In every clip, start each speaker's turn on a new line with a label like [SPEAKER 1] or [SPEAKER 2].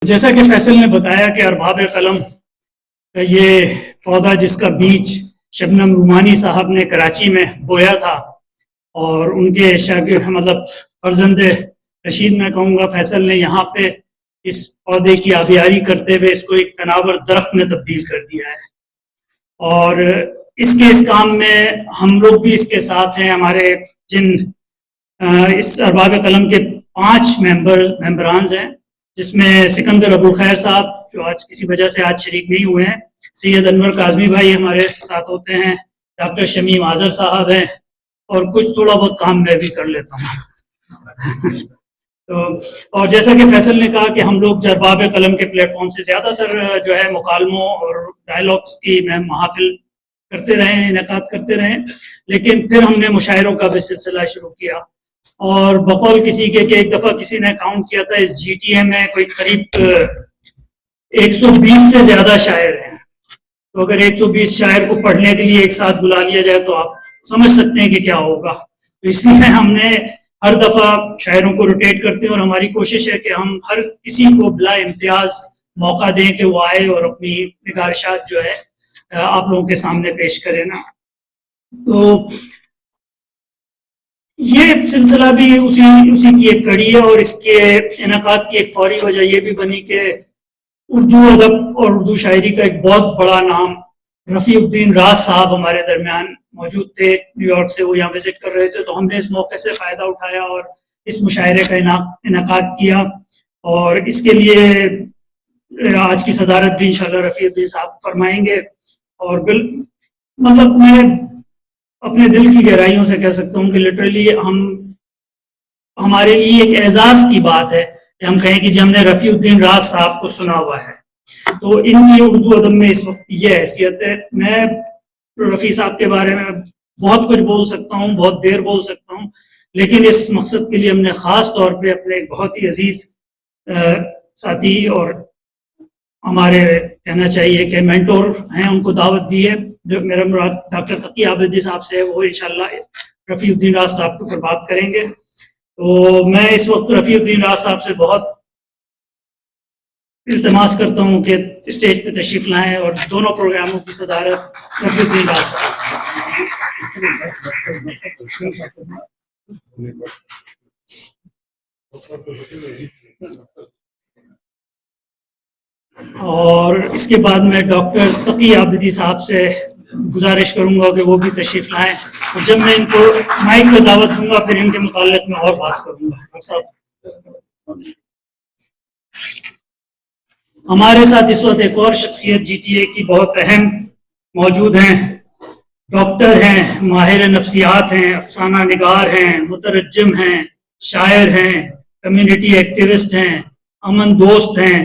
[SPEAKER 1] جیسا کہ فیصل نے بتایا کہ ارباب قلم کا یہ پودا جس کا بیج شبنم رومانی صاحب نے کراچی میں بویا تھا اور ان کے شاگرد فرزند رشید میں کہوں گا فیصل نے یہاں پہ اس پودے کی آبیاری کرتے ہوئے اس کو ایک تناور درخت میں تبدیل کر دیا ہے، اور اس کام میں ہم لوگ بھی اس کے ساتھ ہیں۔ ہمارے جن اس ارباب قلم کے 5 ممبران ہیں، جس میں سکندر ابو خیر صاحب جو آج کسی وجہ سے آج شریک نہیں ہوئے ہیں، سید انور کاظمی بھائی ہمارے ساتھ ہوتے ہیں، ڈاکٹر شمیم آذر صاحب ہیں، اور کچھ تھوڑا بہت کام میں بھی کر لیتا ہوں۔ تو اور جیسا کہ فیصل نے کہا کہ ہم لوگ ارباب قلم کے پلیٹ فارم سے زیادہ تر جو ہے مکالموں اور ڈائلاگس کی محافل کرتے رہے ہیں، انعقاد کرتے رہے، لیکن پھر ہم نے مشاعروں کا بھی سلسلہ شروع کیا، اور بقول کسی کے کہ ایک دفعہ کسی نے کاؤنٹ کیا تھا اس جی ٹی اے میں کوئی قریب 120 سے زیادہ شاعر ہیں۔ تو اگر 120 شاعر کو پڑھنے کے لیے ایک ساتھ بلا لیا جائے تو آپ سمجھ سکتے ہیں کہ کیا ہوگا۔ تو اس لیے ہم نے ہر دفعہ شاعروں کو روٹیٹ کرتے ہیں، اور ہماری کوشش ہے کہ ہم ہر کسی کو بلا امتیاز موقع دیں کہ وہ آئے اور اپنی نگارشات جو ہے آپ لوگوں کے سامنے پیش کرے نا۔ تو یہ سلسلہ بھی اسی کی ایک کڑی ہے، اور اس کے انعقاد کی ایک فوری وجہ یہ بھی بنی کہ اردو ادب اور اردو شاعری کا ایک بہت بڑا نام رفیع الدین راز صاحب ہمارے درمیان موجود تھے، نیو یارک سے وہ یہاں وزٹ کر رہے تھے، تو ہم نے اس موقع سے فائدہ اٹھایا اور اس مشاعرے کا انعقاد کیا، اور اس کے لیے آج کی صدارت بھی انشاءاللہ رفیع الدین صاحب فرمائیں گے۔ اور میں اپنے دل کی گہرائیوں سے کہہ سکتا ہوں کہ لٹرلی ہمارے لیے ایک اعزاز کی بات ہے کہ ہم کہیں کہ جب ہم نے رفیع الدین راز صاحب کو سنا ہوا ہے، تو ان کی اردو ادب میں اس وقت یہ حیثیت ہے۔ میں رفیع صاحب کے بارے میں بہت کچھ بول سکتا ہوں، بہت دیر بول سکتا ہوں، لیکن اس مقصد کے لیے ہم نے خاص طور پہ اپنے ایک بہت ہی عزیز ساتھی اور ہمارے کہنا چاہیے کہ مینٹور ہیں، ان کو دعوت دی ہے۔ جو میرا مراد ڈاکٹر تقی عابدی صاحب سے ہے، وہ انشاءاللہ رفیع الدین راز صاحب کے اوپر بات کریں گے۔ تو میں اس وقت رفیع الدین راز صاحب سے بہت التماس کرتا ہوں کہ اسٹیج پہ تشریف لائیں، اور دونوں پروگراموں کی صدارت رفیع الدین راز صاحب۔ اور اس کے بعد میں ڈاکٹر تقی عابدی صاحب سے گزارش کروں گا کہ وہ بھی تشریف لائیں، اور جب میں ان کو مائک میں دعوت دوں گا پھر ان کے متعلق میں اور بات کروں گا۔ ہمارے ساتھ اس وقت ایک اور شخصیت جی ٹی اے کی بہت اہم موجود ہیں، ڈاکٹر ہیں، ماہر نفسیات ہیں، افسانہ نگار ہیں، مترجم ہیں، شاعر ہیں، کمیونٹی ایکٹیوسٹ ہیں، امن دوست ہیں،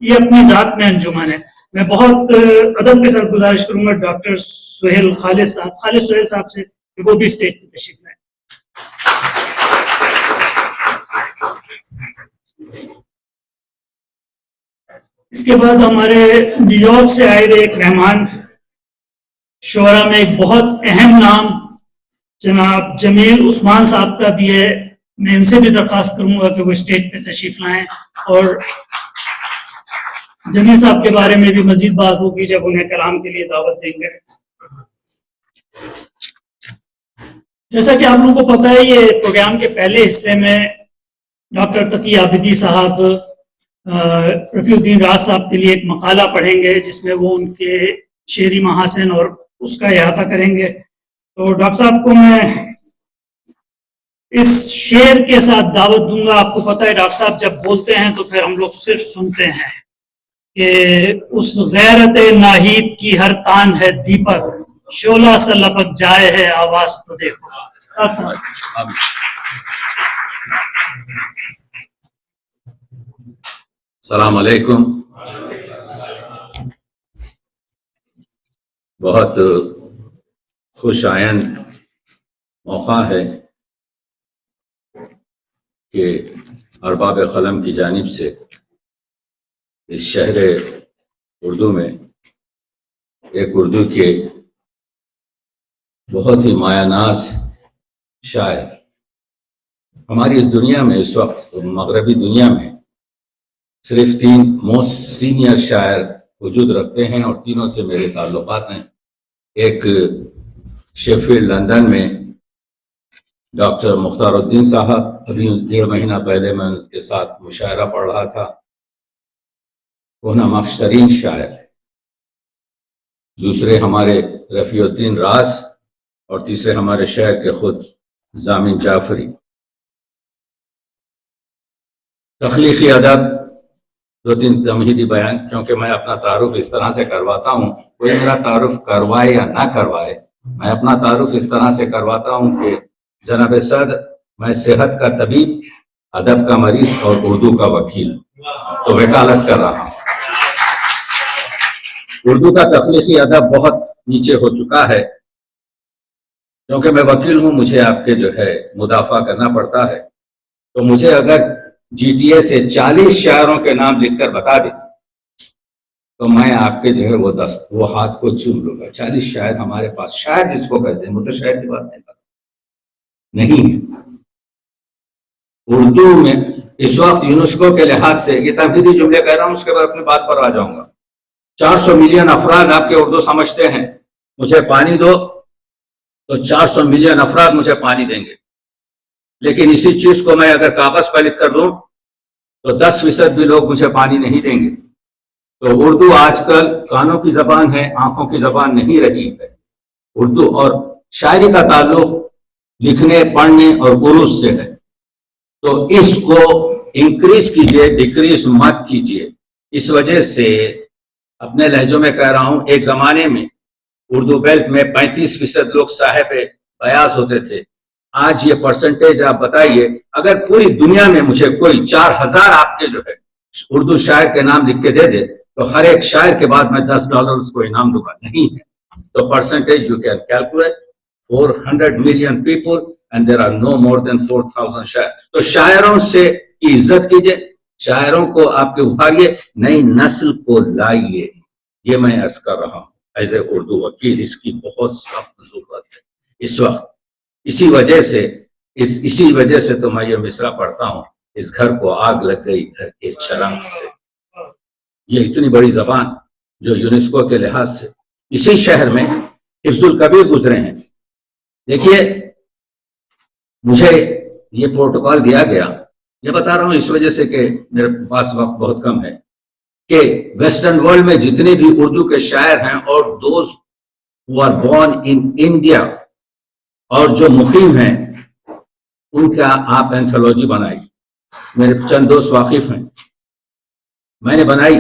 [SPEAKER 1] یہ اپنی ذات میں انجمن ہے۔ میں بہت ادب کے ساتھ گزارش کروں گا ڈاکٹر سہیل خالد صاحب سے کہ وہ بھی اسٹیج پہ تشریف لائیں۔ اس کے بعد ہمارے نیو یارک سے آئے ہوئے ایک مہمان، شعراء میں ایک بہت اہم نام جناب جمیل عثمان صاحب کا بھی ہے۔ میں ان سے بھی درخواست کروں گا کہ وہ اسٹیج پہ تشریف لائیں، اور جمیل صاحب کے بارے میں بھی مزید بات ہوگی جب انہیں کلام کے لیے دعوت دیں گے۔ جیسا کہ آپ لوگوں کو پتہ ہے، یہ پروگرام کے پہلے حصے میں ڈاکٹر تقی عابدی صاحب رفیع الدین راز صاحب کے لیے ایک مقالہ پڑھیں گے، جس میں وہ ان کے شعری محاسن اور اس کا احاطہ کریں گے۔ تو ڈاکٹر صاحب کو میں اس شعر کے ساتھ دعوت دوں گا۔ آپ کو پتہ ہے ڈاکٹر صاحب جب بولتے ہیں تو پھر ہم لوگ صرف سنتے ہیں کہ اس غیرت ناہید کی ہر تان ہے دیپک، شعلہ سے لپک جائے ہے آواز تو دیکھو۔
[SPEAKER 2] السلام علیکم۔ بہت خوش آئند موقع ہے کہ ارباب قلم کی جانب سے اس شہر اردو میں ایک اردو کے بہت ہی مایہ ناز شاعر ہماری اس دنیا میں، اس وقت مغربی دنیا میں صرف 3 موسٹ سینئر شاعر وجود رکھتے ہیں اور تینوں سے میرے تعلقات ہیں. ایک شیفیلڈ لندن میں ڈاکٹر مختار الدین صاحب، ابھی 1.5 مہینہ پہلے میں اس کے ساتھ مشاعرہ پڑھ رہا تھا، وہ نامخش ترین شاعر. دوسرے ہمارے رفیع الدین راز اور تیسرے ہمارے شہر کے خود ضامن جعفری. تخلیقی ادب 2-3 تمہیدی بیان، کیونکہ میں اپنا تعارف اس طرح سے کرواتا ہوں، کوئی میرا تعارف کروائے یا نہ کروائے، میں اپنا تعارف اس طرح سے کرواتا ہوں کہ جناب صدر، میں صحت کا طبیب، ادب کا مریض اور اردو کا وکیل، تو وکالت کر رہا ہوں. اردو کا تخلیقی ادب بہت نیچے ہو چکا ہے، کیونکہ میں وکیل ہوں، مجھے آپ کے جو ہے مدافع کرنا پڑتا ہے. تو مجھے اگر جی ٹی اے سے 40 شاعروں کے نام لکھ کر بتا دیں تو میں آپ کے جو ہے وہ ہاتھ کو چوم لوں گا. 40 شاعر ہمارے پاس، شاعر جس کو کہتے ہیں، وہ تو شاعر کی بات نہیں ہے. اردو میں اس وقت یونیسکو کے لحاظ سے، یہ تنقیدی جملے کہہ رہا ہوں، اس کے بعد اپنی بات پر آ جاؤں گا. 400 ملین افراد آپ کے اردو سمجھتے ہیں. مجھے پانی دو تو 400 ملین افراد مجھے پانی دیں گے. لیکن اسی چیز کو میں اگر کاغذ پہ لکھ کر دوں تو 10% بھی لوگ مجھے پانی نہیں دیں گے. تو اردو آج کل کانوں کی زبان ہے، آنکھوں کی زبان نہیں رہی ہے. اردو اور شاعری کا تعلق لکھنے، پڑھنے اور عروض سے ہے. تو اس کو انکریز کیجئے، ڈیکریز مت کیجئے. اس وجہ سے اپنے لہجوں میں کہہ رہا ہوں، ایک زمانے میں اردو بیلٹ میں 35% لوگ صاحب بیاض ہوتے تھے. آج یہ پرسنٹیج آپ بتائیے، اگر پوری دنیا میں مجھے کوئی 4000 آپ کے جو ہے اردو شاعر کے نام لکھ کے دے دے تو ہر ایک شاعر کے بعد میں $10 اس کو انعام دوں گا. نہیں ہے. تو percentage you can calculate. 400 million people and there are no more than 4000 شاعر. تو شاعروں سے کی عزت کیجئے، شاعروں کو آپ کے ابھاریے، نئی نسل کو لائیے. یہ میں عرض کر رہا ہوں ایز اے اردو وکیل. اس کی بہت سخت ضرورت ہے اس وقت. اسی وجہ سے تو میں یہ مصرع پڑھتا ہوں، اس گھر کو آگ لگ گئی گھر کے چراغ سے. یہ اتنی بڑی زبان جو یونیسکو کے لحاظ سے اسی شہر میں حفظ الکبیر گزرے ہیں. دیکھیے، مجھے یہ پروٹوکول دیا گیا، یہ بتا رہا ہوں اس وجہ سے کہ میرے پاس وقت بہت کم ہے، کہ ویسٹرن ورلڈ میں جتنے بھی اردو کے شاعر ہیں اور those who are born in India اور جو مقیم ہیں، ان کا آپ اینتھولوجی بنائی. میرے چند دوست واقف ہیں، میں نے بنائی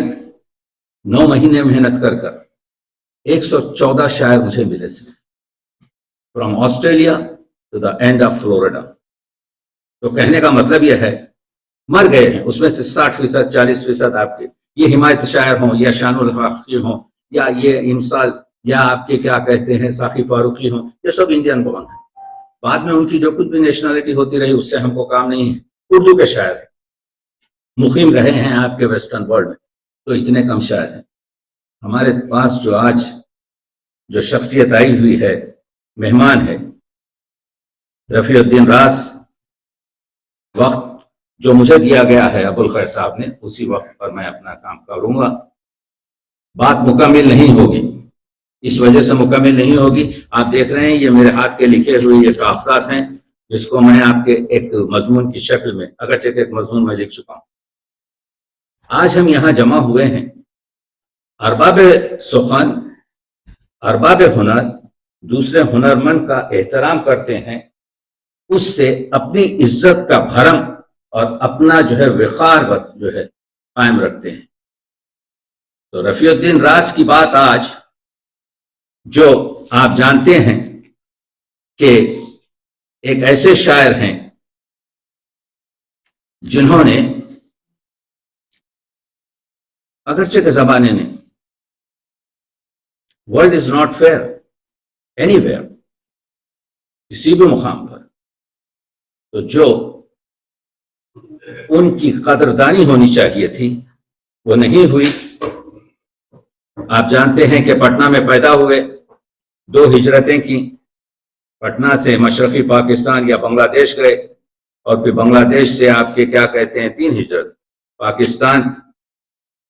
[SPEAKER 2] 9 مہینے محنت کر 114 شاعر مجھے ملے سے، from Australia to the end of Florida. تو کہنے کا مطلب یہ ہے، مر گئے ہیں اس میں سے 60%، 40% آپ کے یہ حمایت شاعر ہوں یا شان الحقی ہوں یا یہ امسال یا آپ کے کیا کہتے ہیں ساقی فاروقی ہوں، یہ سب انڈین بورن ہیں. بعد میں ان کی جو کچھ بھی نیشنلٹی ہوتی رہی اس سے ہم کو کام نہیں ہے. اردو کے شاعر مقیم رہے ہیں آپ کے ویسٹرن ورلڈ میں، تو اتنے کم شاعر ہیں. ہمارے پاس جو آج جو شخصیت آئی ہوئی ہے، مہمان ہے رفیع الدین راز. وقت جو مجھے دیا گیا ہے ابو الخیر صاحب نے، اسی وقت پر میں اپنا کام کروں گا. بات مکمل نہیں ہوگی، اس وجہ سے مکمل نہیں ہوگی. آپ دیکھ رہے ہیں یہ میرے ہاتھ کے لکھے ہوئے یہ کاغذات ہیں، جس کو میں آپ کے ایک مضمون کی شکل میں، اگرچہ ایک مضمون میں لکھ چکا ہوں. آج ہم یہاں جمع ہوئے ہیں، ارباب سخن، ارباب ہنر دوسرے ہنرمند کا احترام کرتے ہیں، اس سے اپنی عزت کا بھرم اور اپنا جو ہے وقار جو ہے قائم رکھتے ہیں. تو رفیع الدین راز کی بات آج جو آپ جانتے ہیں کہ ایک ایسے شاعر ہیں جنہوں نے اگرچہ کے زمانے میں world is not fair anywhere, کسی بھی مقام پر، تو جو ان کی قدردانی ہونی چاہیے تھی وہ نہیں ہوئی. آپ جانتے ہیں کہ پٹنہ میں پیدا ہوئے، 2 ہجرتیں کی، پٹنہ سے مشرقی پاکستان یا بنگلہ دیش گئے، اور پھر بنگلہ دیش سے آپ کے کیا کہتے ہیں 3 ہجرت، پاکستان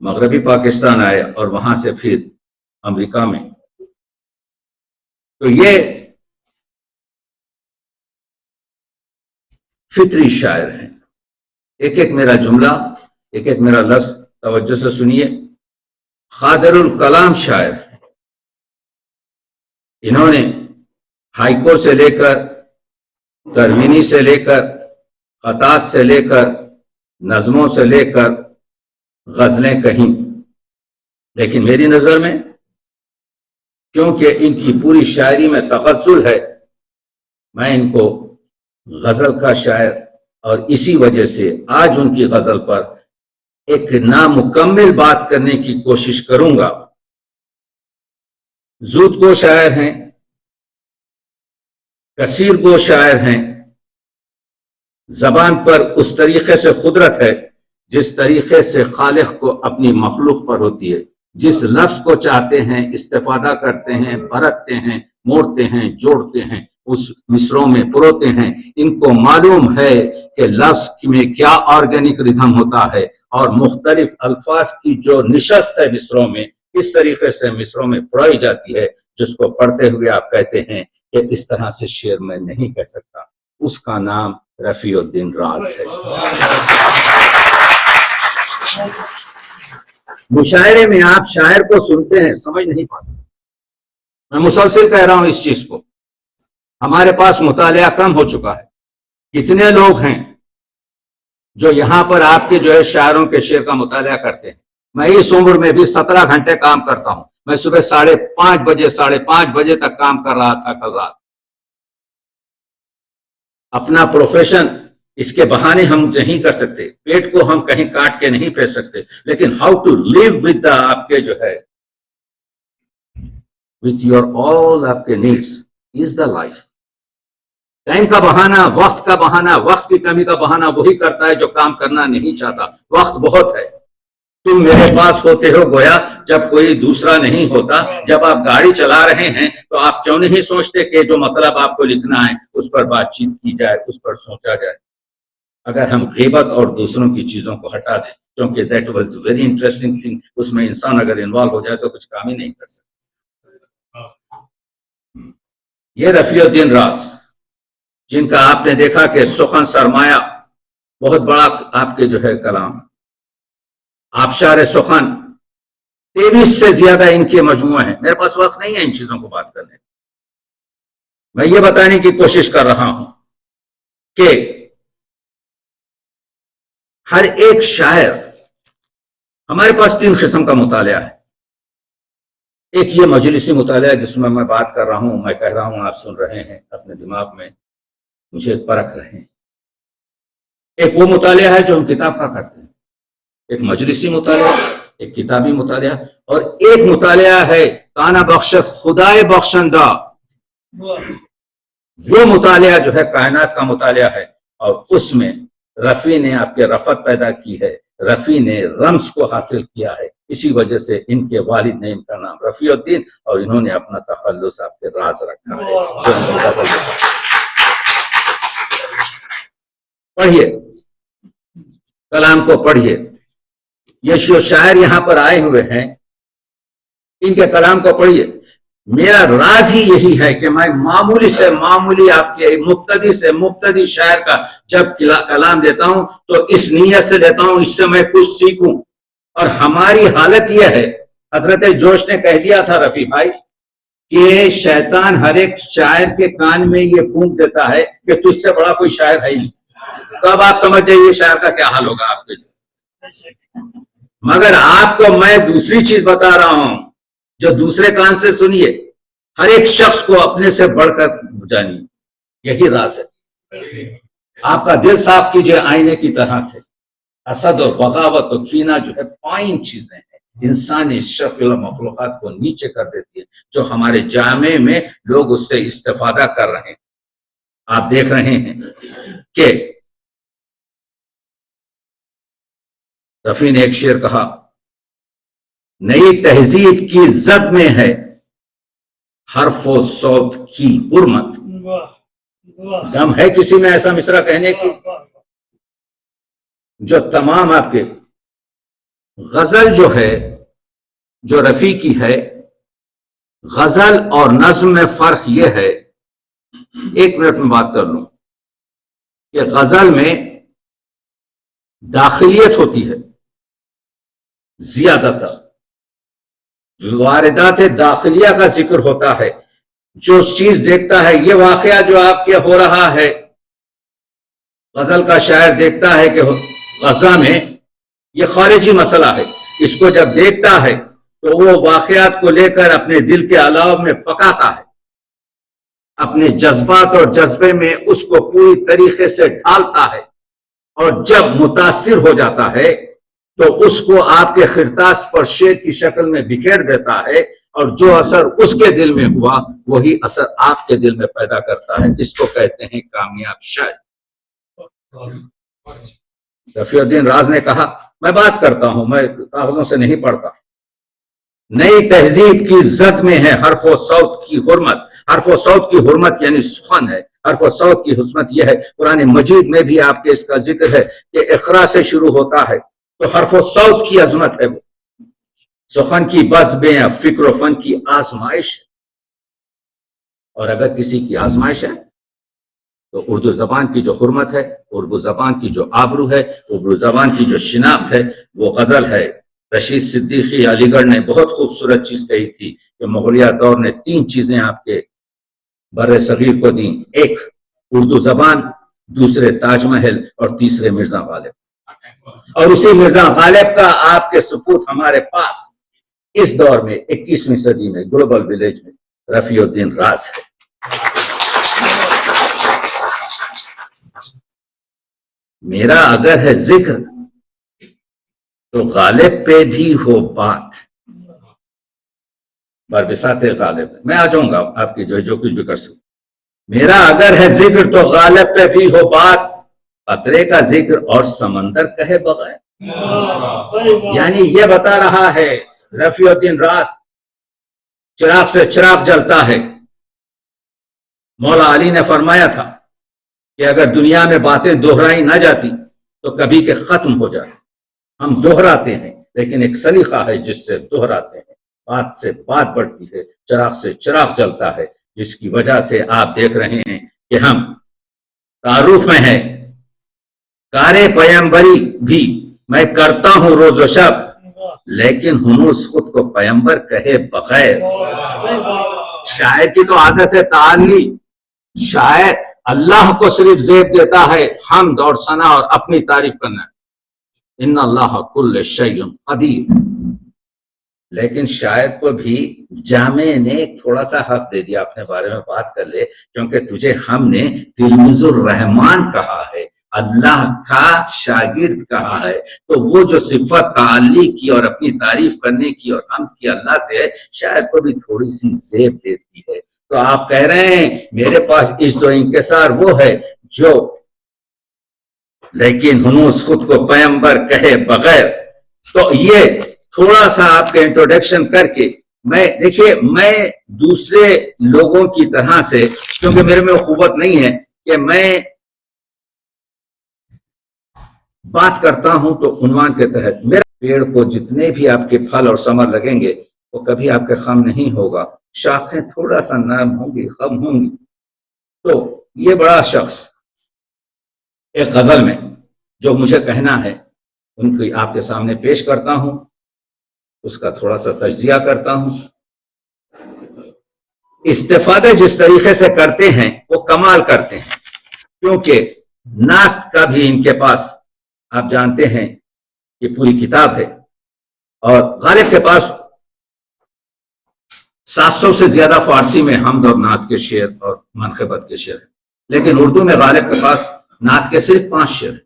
[SPEAKER 2] مغربی پاکستان آئے اور وہاں سے پھر امریکہ میں. تو یہ فطری شاعر ہیں. ایک ایک میرا جملہ، ایک ایک میرا لفظ توجہ سے سنیے. خاطر الکلام شاعر، انہوں نے ہائیکو سے لے کر ترمینی سے لے کر خطاط سے لے کر نظموں سے لے کر غزلیں کہیں. لیکن میری نظر میں کیونکہ ان کی پوری شاعری میں تغزل ہے، میں ان کو غزل کا شاعر، اور اسی وجہ سے آج ان کی غزل پر ایک نامکمل بات کرنے کی کوشش کروں گا. زود گو شاعر ہیں، کثیر گو شاعر ہیں. زبان پر اس طریقے سے قدرت ہے جس طریقے سے خالق کو اپنی مخلوق پر ہوتی ہے. جس لفظ کو چاہتے ہیں استفادہ کرتے ہیں، برتتے ہیں، موڑتے ہیں، جوڑتے ہیں، اس مصروں میں پروتے ہیں. ان کو معلوم ہے کہ لفظ میں کیا آرگینک ردھم ہوتا ہے اور مختلف الفاظ کی جو نشست ہے مصروں میں اس طریقے سے مصروں میں پڑھائی جاتی ہے، جس کو پڑھتے ہوئے آپ کہتے ہیں کہ اس طرح سے شعر میں نہیں کہہ سکتا. اس کا نام رفیع الدین راز ہے. مشاعرے میں آپ شاعر کو سنتے ہیں، سمجھ نہیں پاتے. میں مسلسل کہہ رہا ہوں اس چیز کو. ہمارے پاس مطالعہ کم ہو چکا ہے. کتنے لوگ ہیں جو یہاں پر آپ کے جو ہے شاعروں کے شعر کا مطالعہ کرتے ہیں. میں اس عمر میں بھی 17 گھنٹے کام کرتا ہوں. میں صبح 5:30 بجے تک کام کر رہا تھا کل رات. اپنا پروفیشن اس کے بہانے ہم نہیں کر سکتے، پیٹ کو ہم کہیں کاٹ کے نہیں پھیر سکتے، لیکن how to live with the آپ کے جو ہے وتھ یور آل آپ کے needs is the life. Time کا بہانہ، وقت کا بہانہ، وقت کی کمی کا بہانہ وہی کرتا ہے جو کام کرنا نہیں چاہتا. وقت بہت ہے. تم میرے پاس ہوتے ہو گویا جب کوئی دوسرا نہیں ہوتا. جب آپ گاڑی چلا رہے ہیں تو آپ کیوں نہیں سوچتے کہ جو مطلب آپ کو لکھنا ہے اس پر بات چیت کی جائے، اس پر سوچا جائے. اگر ہم غیبت اور دوسروں کی چیزوں کو ہٹا دیں، کیونکہ that was very interesting thing, اس میں انسان اگر انوالو ہو جائے تو کچھ کام ہی نہیں کر سکتا. یہ رفیع الدین راز، جن کا آپ نے دیکھا کہ سخن سرمایہ بہت بڑا آپ کے جو ہے کلام، آبشار سخن 23 سے زیادہ ان کے مجموعے ہیں. میرے پاس وقت نہیں ہے ان چیزوں کو بات کرنے. میں یہ بتانے کی کوشش کر رہا ہوں کہ ہر ایک شاعر، ہمارے پاس 3 قسم کا مطالعہ ہے. ایک یہ مجلسی مطالعہ جس میں میں بات کر رہا ہوں، میں کہہ رہا ہوں، آپ سن رہے ہیں، اپنے دماغ میں مجھے پرکھ رہے ہیں. ایک وہ مطالعہ ہے جو ہم کتاب کا کرتے ہیں. ایک مجلسی مطالعہ، ایک کتابی مطالعہ، اور ایک مطالعہ ہے کانا بخشت خدائے بخشندہ. وہ مطالعہ جو ہے کائنات کا مطالعہ ہے، اور اس میں رفیع نے آپ کے رفعت پیدا کی ہے، رفیع نے رمز کو حاصل کیا ہے. اسی وجہ سے ان کے والد نے ان کا نام رفیع الدین، اور انہوں نے اپنا تخلص آپ کے راز رکھا ہے. پڑھیے کلام کو، پڑھیے. یہ جو شاعر یہاں پر آئے ہوئے ہیں ان کے کلام کو پڑھیے. میرا راز ہی یہی ہے کہ میں معمولی سے معمولی آپ کے مبتدی سے مبتدی شاعر کا جب کلام دیتا ہوں تو اس نیت سے دیتا ہوں اس سے میں کچھ سیکھوں. اور ہماری حالت یہ ہے، حضرت جوش نے کہہ دیا تھا رفیع بھائی کہ شیطان ہر ایک شاعر کے کان میں یہ پھونک دیتا ہے کہ تجھ سے بڑا کوئی شاعر ہے ہی نہیں. تو اب آپ سمجھ جائیے شاعر کا کیا حال ہوگا آپ کے لیے. مگر آپ کو میں دوسری چیز بتا رہا ہوں جو دوسرے کان سے سنیے. ہر ایک شخص کو اپنے سے بڑھ کر جانیے، یہی راز ہے. آپ کا دل صاف کیجئے آئینے کی طرح سے. حسد اور بغاوت اور کینہ جو ہے پائن چیزیں ہیں، انسانی شرف و مخلوقات کو نیچے کر دیتی ہے، جو ہمارے جامع میں لوگ اس سے استفادہ کر رہے ہیں. آپ دیکھ رہے ہیں کہ رفیع نے ایک شعر کہا، نئی تہذیب کی زد میں ہے حرف و صوت کی حرمت. دم ہے کسی میں ایسا مصرع کہنے کی جو تمام آپ کے غزل جو ہے جو رفیع کی ہے، غزل اور نظم میں فرق یہ ہے، ایک منٹ میں بات کر لوں، کہ غزل میں داخلیت ہوتی ہے زیادہ تر، جو واردات داخلیہ کا ذکر ہوتا ہے، جو چیز دیکھتا ہے یہ واقعہ جو آپ کے ہو رہا ہے، غزل کا شاعر دیکھتا ہے کہ غزہ میں یہ خارجی مسئلہ ہے، اس کو جب دیکھتا ہے تو وہ واقعات کو لے کر اپنے دل کے علاوہ میں پکاتا ہے، اپنے جذبات اور جذبے میں اس کو پوری طریقے سے ڈھالتا ہے، اور جب متاثر ہو جاتا ہے تو اس کو آپ کے خرطاس پر شعر کی شکل میں بکھیر دیتا ہے، اور جو اثر اس کے دل میں ہوا وہی اثر آپ کے دل میں پیدا کرتا ہے۔ اس کو کہتے ہیں کامیاب شاعر۔ رفیع الدین راز نے کہا، میں بات کرتا ہوں، میں کاغذوں سے نہیں پڑھتا، نئی تہذیب کی زد میں ہے حرف و صوت کی حرمت۔ حرف و صوت کی حرمت یعنی سخن ہے، حرف و صوت کی حسمت یہ ہے، قرآن مجید میں بھی آپ کے اس کا ذکر ہے کہ اقرا سے شروع ہوتا ہے، تو حرف و صوت کی عظمت ہے، وہ سخن کی بزمیں فکر و فن کی آزمائش ہے، اور اگر کسی کی آزمائش ہے تو اردو زبان کی جو حرمت ہے، اردو زبان کی جو آبرو ہے، اردو زبان کی جو شناخت ہے، وہ غزل ہے۔ رشید صدیقی علی گڑھ نے بہت خوبصورت چیز کہی تھی کہ مغلیہ دور نے 3 چیزیں آپ کے بر صغیر کو دیں، ایک اردو زبان، دوسرے تاج محل، اور تیسرے مرزا غالب، اور اسی مرزا غالب کا آپ کے ثبوت ہمارے پاس اس دور میں 21ویں صدی میں گلوبل ولیج میں رفیع الدین راز ہے۔ میرا اگر ہے ذکر تو غالب پہ بھی ہو بات، بر بساط غالب، میں آ جاؤں گا آپ کی جو کچھ بھی کر سکوں۔ میرا اگر ہے ذکر تو غالب پہ بھی ہو بات، قطرے کا ذکر اور سمندر کہے بغیر۔ یعنی یہ بتا رہا ہے رفیع الدین راز، چراغ سے چراغ جلتا ہے۔ مولا علی نے فرمایا تھا کہ اگر دنیا میں باتیں دہرائی نہ جاتی تو کبھی کے ختم ہو جاتی۔ ہم دہراتے ہیں، لیکن ایک سلیقہ ہے جس سے دہراتے ہیں، بات سے بات بڑھتی ہے، چراغ سے چراغ جلتا ہے، جس کی وجہ سے آپ دیکھ رہے ہیں کہ ہم تعارف میں ہیں۔ کارے پیمبری بھی میں کرتا ہوں روز و شب، لیکن ہنوز خود کو پیمبر کہے بغیر۔ شاعر کی تو عادت ہے تعالی، شاعر اللہ کو صرف زیب دیتا ہے حمد اور ثنا اور اپنی تعریف کرنا، ان اللہ کل شیء قدیر، لیکن شاعر کو بھی جامع نے تھوڑا سا حق دے دیا، اپنے بارے میں بات کر لے، کیونکہ تجھے ہم نے تلمیذ الرحمان کہا ہے، اللہ کا شاگرد کہا ہے، تو وہ جو صفت تعالی کی اور اپنی تعریف کرنے کی اور حمد کی اللہ سے ہے، شاعر کو بھی تھوڑی سی زیب دیتی ہے۔ تو آپ کہہ رہے ہیں میرے پاس عجز و انکسار وہ ہے جو لیکن ہنوز خود کو پیمبر کہے بغیر۔ تو یہ تھوڑا سا آپ کے انٹروڈکشن کر کے دیکھیے، میں دوسرے لوگوں کی طرح سے، کیونکہ میرے میں قوت نہیں ہے کہ میں بات کرتا ہوں تو عنوان کے تحت، میرے پیڑ کو جتنے بھی آپ کے پھل اور ثمر لگیں گے وہ کبھی آپ کے خم نہیں ہوگا، شاخیں تھوڑا سا نرم ہوں گی، خم ہوں گی۔ تو یہ بڑا شخص ایک غزل میں جو مجھے کہنا ہے ان کو آپ کے سامنے پیش کرتا ہوں، اس کا تھوڑا سا تجزیہ کرتا ہوں۔ استفادہ جس طریقے سے کرتے ہیں وہ کمال کرتے ہیں، کیونکہ نعت کا بھی ان کے پاس آپ جانتے ہیں یہ پوری کتاب ہے، اور غالب کے پاس 700 سے زیادہ فارسی میں حمد اور نعت کے شعر اور منقبت کے شعر ہیں، لیکن اردو میں غالب کے پاس نعت کے صرف 5 شعر ہیں۔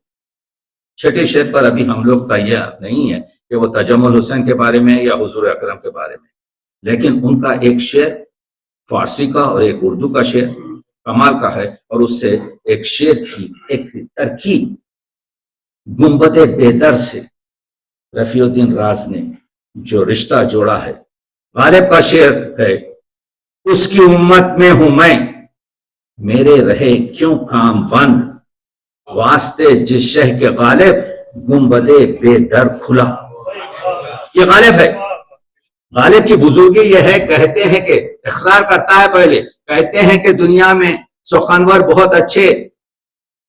[SPEAKER 2] چھٹے شعر پر ابھی ہم لوگ کا یہ نہیں ہے کہ وہ تجمل حسین کے بارے میں یا حضور اکرم کے بارے میں، لیکن ان کا ایک شعر فارسی کا اور ایک اردو کا شعر کمال کا ہے، اور اس سے ایک شعر کی ایک ترکیب گنبد بیدر سے رفیع الدین راز نے جو رشتہ جوڑا ہے۔ غالب کا شعر ہے، اس کی امت میں ہوں میں، میرے رہے کیوں کام بند، واسطے جس شہ کے غالب گنبد بے در کھلا۔ یہ غالب ہے. غالب کی بزرگی یہ ہے، کہتے ہیں کہ اقرار کرتا ہے، پہلے کہتے ہیں کہ دنیا میں سخنور بہت اچھے،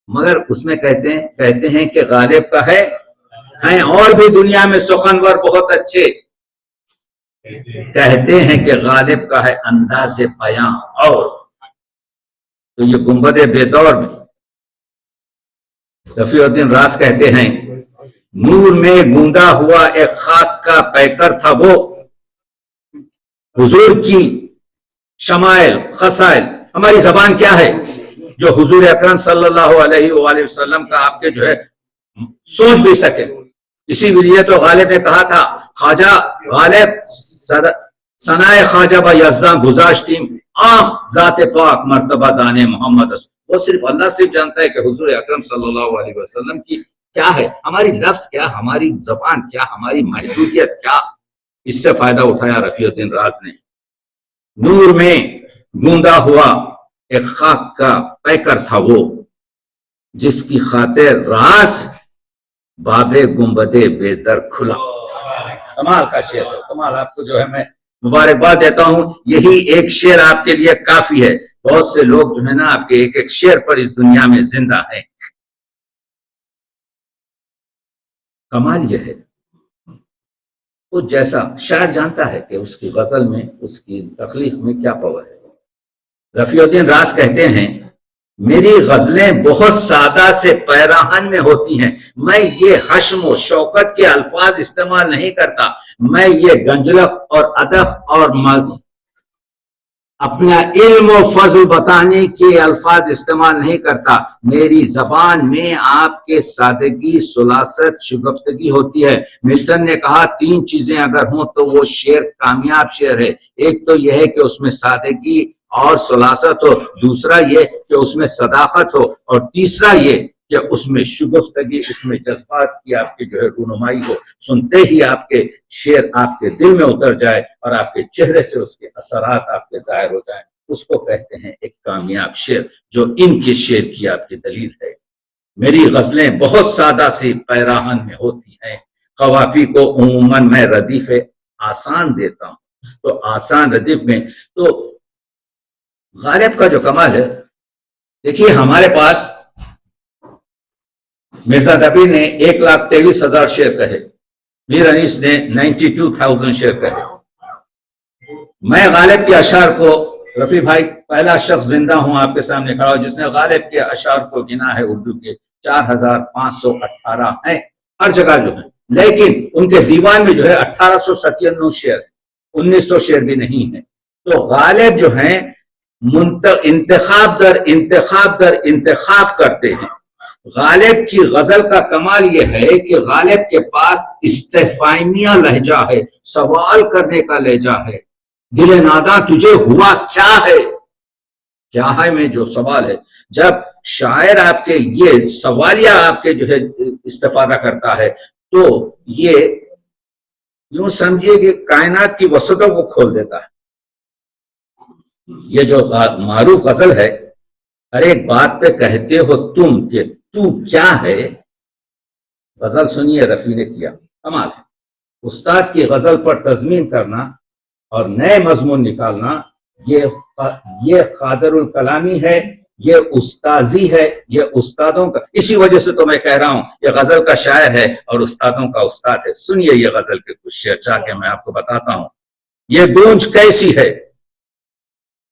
[SPEAKER 2] مگر اس میں کہتے ہیں کہ غالب کا ہے ہیں اور بھی دنیا میں سخنور بہت اچھے، کہتے ہیں کہ غالب کا ہے انداز بیاں اور. تو یہ گنبد بیدور میں رفیع الدین راز کہتے ہیں، نور میں گوندا ہوا ایک خاک کا پیکر تھا وہ، حضور کی شمائل خصائل. ہماری زبان کیا ہے جو حضور اکرم صلی اللہ علیہ وآلہ وسلم کا آپ کے جو ہے سوچ بھی سکے. اسی لیے تو غالب نے کہا تھا، خواجہ غالب ثنائے خواجہ با یزداں گزاشتیم آخ ذات پاک مرتبہ دانے محمد. وہ صرف اللہ صرف جانتا ہے کہ حضور اکرم صلی اللہ علیہ وسلم کی کیا ہے. ہماری لفظ کیا، ہماری زبان کیا، ہماری محدودیت کیا، اس سے فائدہ اٹھایا رفیع الدین راز نے. نور میں گوندا ہوا ایک خاک کا پیکر تھا وہ، جس کی خاطر راز باب گنبد بے در کھلا. کمال کا شعر ہے، کمال. آپ کو جو ہے میں مبارکباد دیتا ہوں، یہی ایک شعر آپ کے لیے کافی ہے. بہت سے لوگ جو ہے نا آپ کے ایک ایک شعر پر اس دنیا میں زندہ ہیں. کمال یہ ہے، وہ جیسا شاعر جانتا ہے کہ اس کی غزل میں، اس کی تخلیق میں کیا پاور ہے. رفیع الدین راز کہتے ہیں، میری غزلیں بہت سادہ سے پیراہن میں ہوتی ہیں. میں یہ حشم و شوکت کے الفاظ استعمال نہیں کرتا، میں یہ گنجلق اور ادخ اور اپنا علم و فضل بتانے کے الفاظ استعمال نہیں کرتا. میری زبان میں آپ کے سادگی، سلاست، شگفتگی ہوتی ہے. ملٹن نے کہا 3 چیزیں اگر ہوں تو وہ شعر کامیاب شعر ہے. ایک تو یہ ہے کہ اس میں سادگی اور سلاست ہو، دوسرا یہ کہ اس میں صداقت ہو، اور تیسرا یہ کہ اس میں شگفتگی، اس میں جذبات کی آپ کی جو ہے رونمائی ہو. سنتے ہی آپ کے شعر آپ کے دل میں اتر جائے اور آپ کے چہرے سے اس کے اثرات آپ کے ظاہر ہو جائیں. اس کو کہتے ہیں ایک کامیاب شعر، جو ان کے شعر کی آپ کی دلیل ہے. میری غزلیں بہت سادہ سی پیراہن میں ہوتی ہیں. قوافی کو عموماً میں ردیف آسان دیتا ہوں. تو آسان ردیف میں تو غالب کا جو کمال ہے، دیکھیے ہمارے پاس مرزا دبی نے 1,23,000 شعر کہے، میر انیس نے 92,000 شعر کہے. میں غالب کے اشعار کو، رفیع بھائی پہلا شخص زندہ ہوں آپ کے سامنے کھڑا ہوں جس نے غالب کے اشعار کو گنا ہے. اردو کے 4,518 ہیں ہر جگہ جو ہیں، لیکن ان کے دیوان میں جو ہے 1897 شعر، 1900 شعر بھی نہیں ہے. تو غالب جو ہیں انتخاب در انتخاب در انتخاب کرتے ہیں. غالب کی غزل کا کمال یہ ہے کہ غالب کے پاس استفہامیہ لہجہ ہے، سوال کرنے کا لہجہ ہے. دل ناداں تجھے ہوا کیا ہے، کیا ہے میں جو سوال ہے. جب شاعر آپ کے یہ سوالیہ آپ کے جو ہے استفادہ کرتا ہے تو یہ یوں سمجھیے کہ کائنات کی وسعتوں کو کھول دیتا ہے. یہ جو معروف غزل ہے، ہر ایک بات پہ کہتے ہو تم کہ تو کیا ہے. غزل سنیے رفیع نے کیا، کمال ہے. استاد کی غزل پر تضمین کرنا اور نئے مضمون نکالنا، یہ قادر الکلامی ہے، یہ استاذی ہے، یہ استادوں کا. اسی وجہ سے تو میں کہہ رہا ہوں یہ غزل کا شاعر ہے اور استادوں کا استاد ہے. سنیے یہ غزل کے کچھ شعر چاہ کے میں آپ کو بتاتا ہوں. یہ گونج کیسی ہے،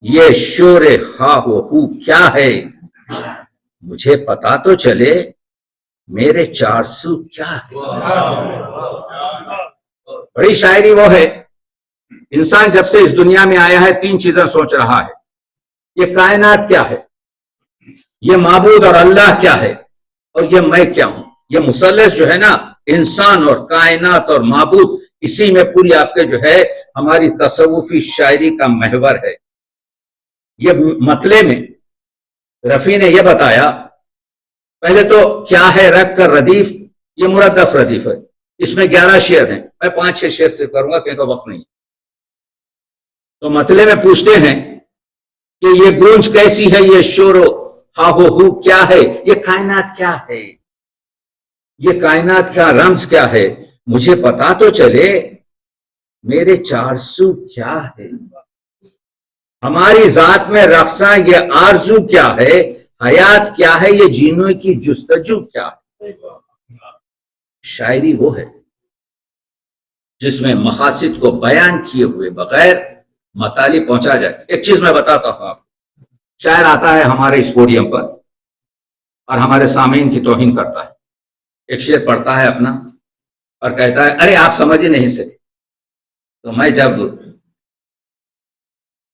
[SPEAKER 2] یہ شور خواہ و خو کیا ہے، مجھے پتا تو چلے میرے 400 کیا ہے. بڑی شاعری وہ ہے. انسان جب سے اس دنیا میں آیا ہے 3 چیزیں سوچ رہا ہے. یہ کائنات کیا ہے، یہ معبود اور اللہ کیا ہے، اور یہ میں کیا ہوں. یہ مثلث جو ہے نا، انسان اور کائنات اور معبود، اسی میں پوری آپ کے جو ہے ہماری تصوفی شاعری کا محور ہے. یہ مطلع میں رفیع نے یہ بتایا، پہلے تو کیا ہے رکھ کر ردیف، یہ مردف ردیف ہے. اس میں 11 شعر ہیں، میں 5-6 شعر سے کروں گا کیونکہ وقت نہیں. تو مطلع میں پوچھتے ہیں کہ یہ گونج کیسی ہے، یہ شور و ہا ہو کیا ہے، یہ کائنات کیا ہے، یہ کائنات کا رمز کیا ہے، مجھے پتا تو چلے میرے 400 کیا ہے؟ ہماری ذات میں رقصاں یہ آرزو کیا ہے؟ حیات کیا ہے؟ یہ جینوں کی جستجو کیا ہے؟ شاعری وہ ہے جس میں مقاصد کو بیان کیے ہوئے بغیر مطالب پہنچا جائے. ایک چیز میں بتاتا ہوں آپ. شاعر آتا ہے ہمارے اس پوڈیم پر اور ہمارے سامعین کی توہین کرتا ہے. ایک شعر پڑھتا ہے اپنا اور کہتا ہے ارے آپ سمجھ ہی نہیں سکے. تو میں جب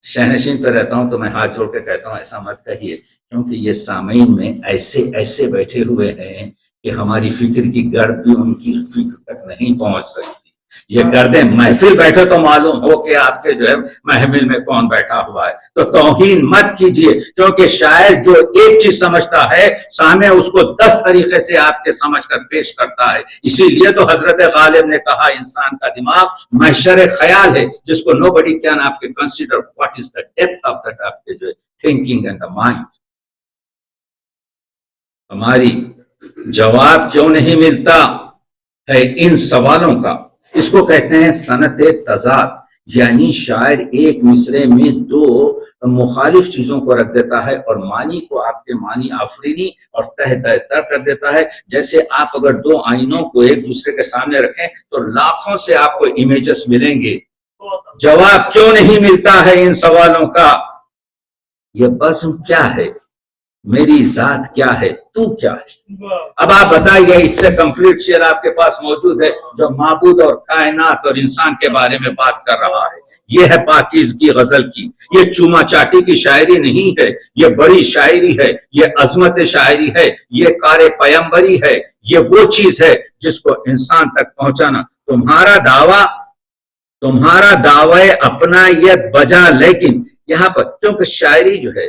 [SPEAKER 2] شہنشین پہ رہتا ہوں تو میں ہاتھ جوڑ کے کہتا ہوں ایسا مت کہیے، کیونکہ یہ سامعین میں ایسے بیٹھے ہوئے ہیں کہ ہماری فکر کی گرد بھی ان کی فکر تک نہیں پہنچ سکتی. یہ گردیں محفل بیٹھے تو معلوم ہو کہ آپ کے جو ہے محفل میں کون بیٹھا ہوا ہے. تو توہین مت کیجیے، کیونکہ شاعر جو ایک چیز سمجھتا ہے سامع اس کو 10 طریقے سے آپ کے سمجھ کر پیش کرتا ہے. اسی لیے تو حضرت غالب نے کہا انسان کا دماغ محشر خیال ہے جس کو nobody can آپ کے consider what is the depth of that آپ کے جو ہے thinking and the mind. ہماری جواب کیوں نہیں ملتا ہے ان سوالوں کا، اس کو کہتے ہیں صنعت تضاد. یعنی شاعر ایک مصرے میں 2 مخالف چیزوں کو رکھ دیتا ہے اور معنی کو آپ کے معنی آفرینی اور تہ تر کر دیتا ہے. جیسے آپ اگر 2 آئینوں کو ایک دوسرے کے سامنے رکھیں تو لاکھوں سے آپ کو امیجز ملیں گے. جواب کیوں نہیں ملتا ہے ان سوالوں کا؟ یہ بزم کیا ہے؟ میری ذات کیا ہے؟ تو کیا ہے؟ اب آپ بتائیے، اس سے کمپلیٹ شعر آپ کے پاس موجود ہے جو معبود اور کائنات اور انسان کے بارے میں بات کر رہا ہے. یہ ہے پاکیزگی غزل کی. یہ چوما چاٹی کی شاعری نہیں ہے، یہ بڑی شاعری ہے، یہ عظمت شاعری ہے، یہ کار پیمبری ہے. یہ وہ چیز ہے جس کو انسان تک پہنچانا. تمہارا دعوی اپنائیت بجا، لیکن یہاں پر کیونکہ شاعری جو ہے،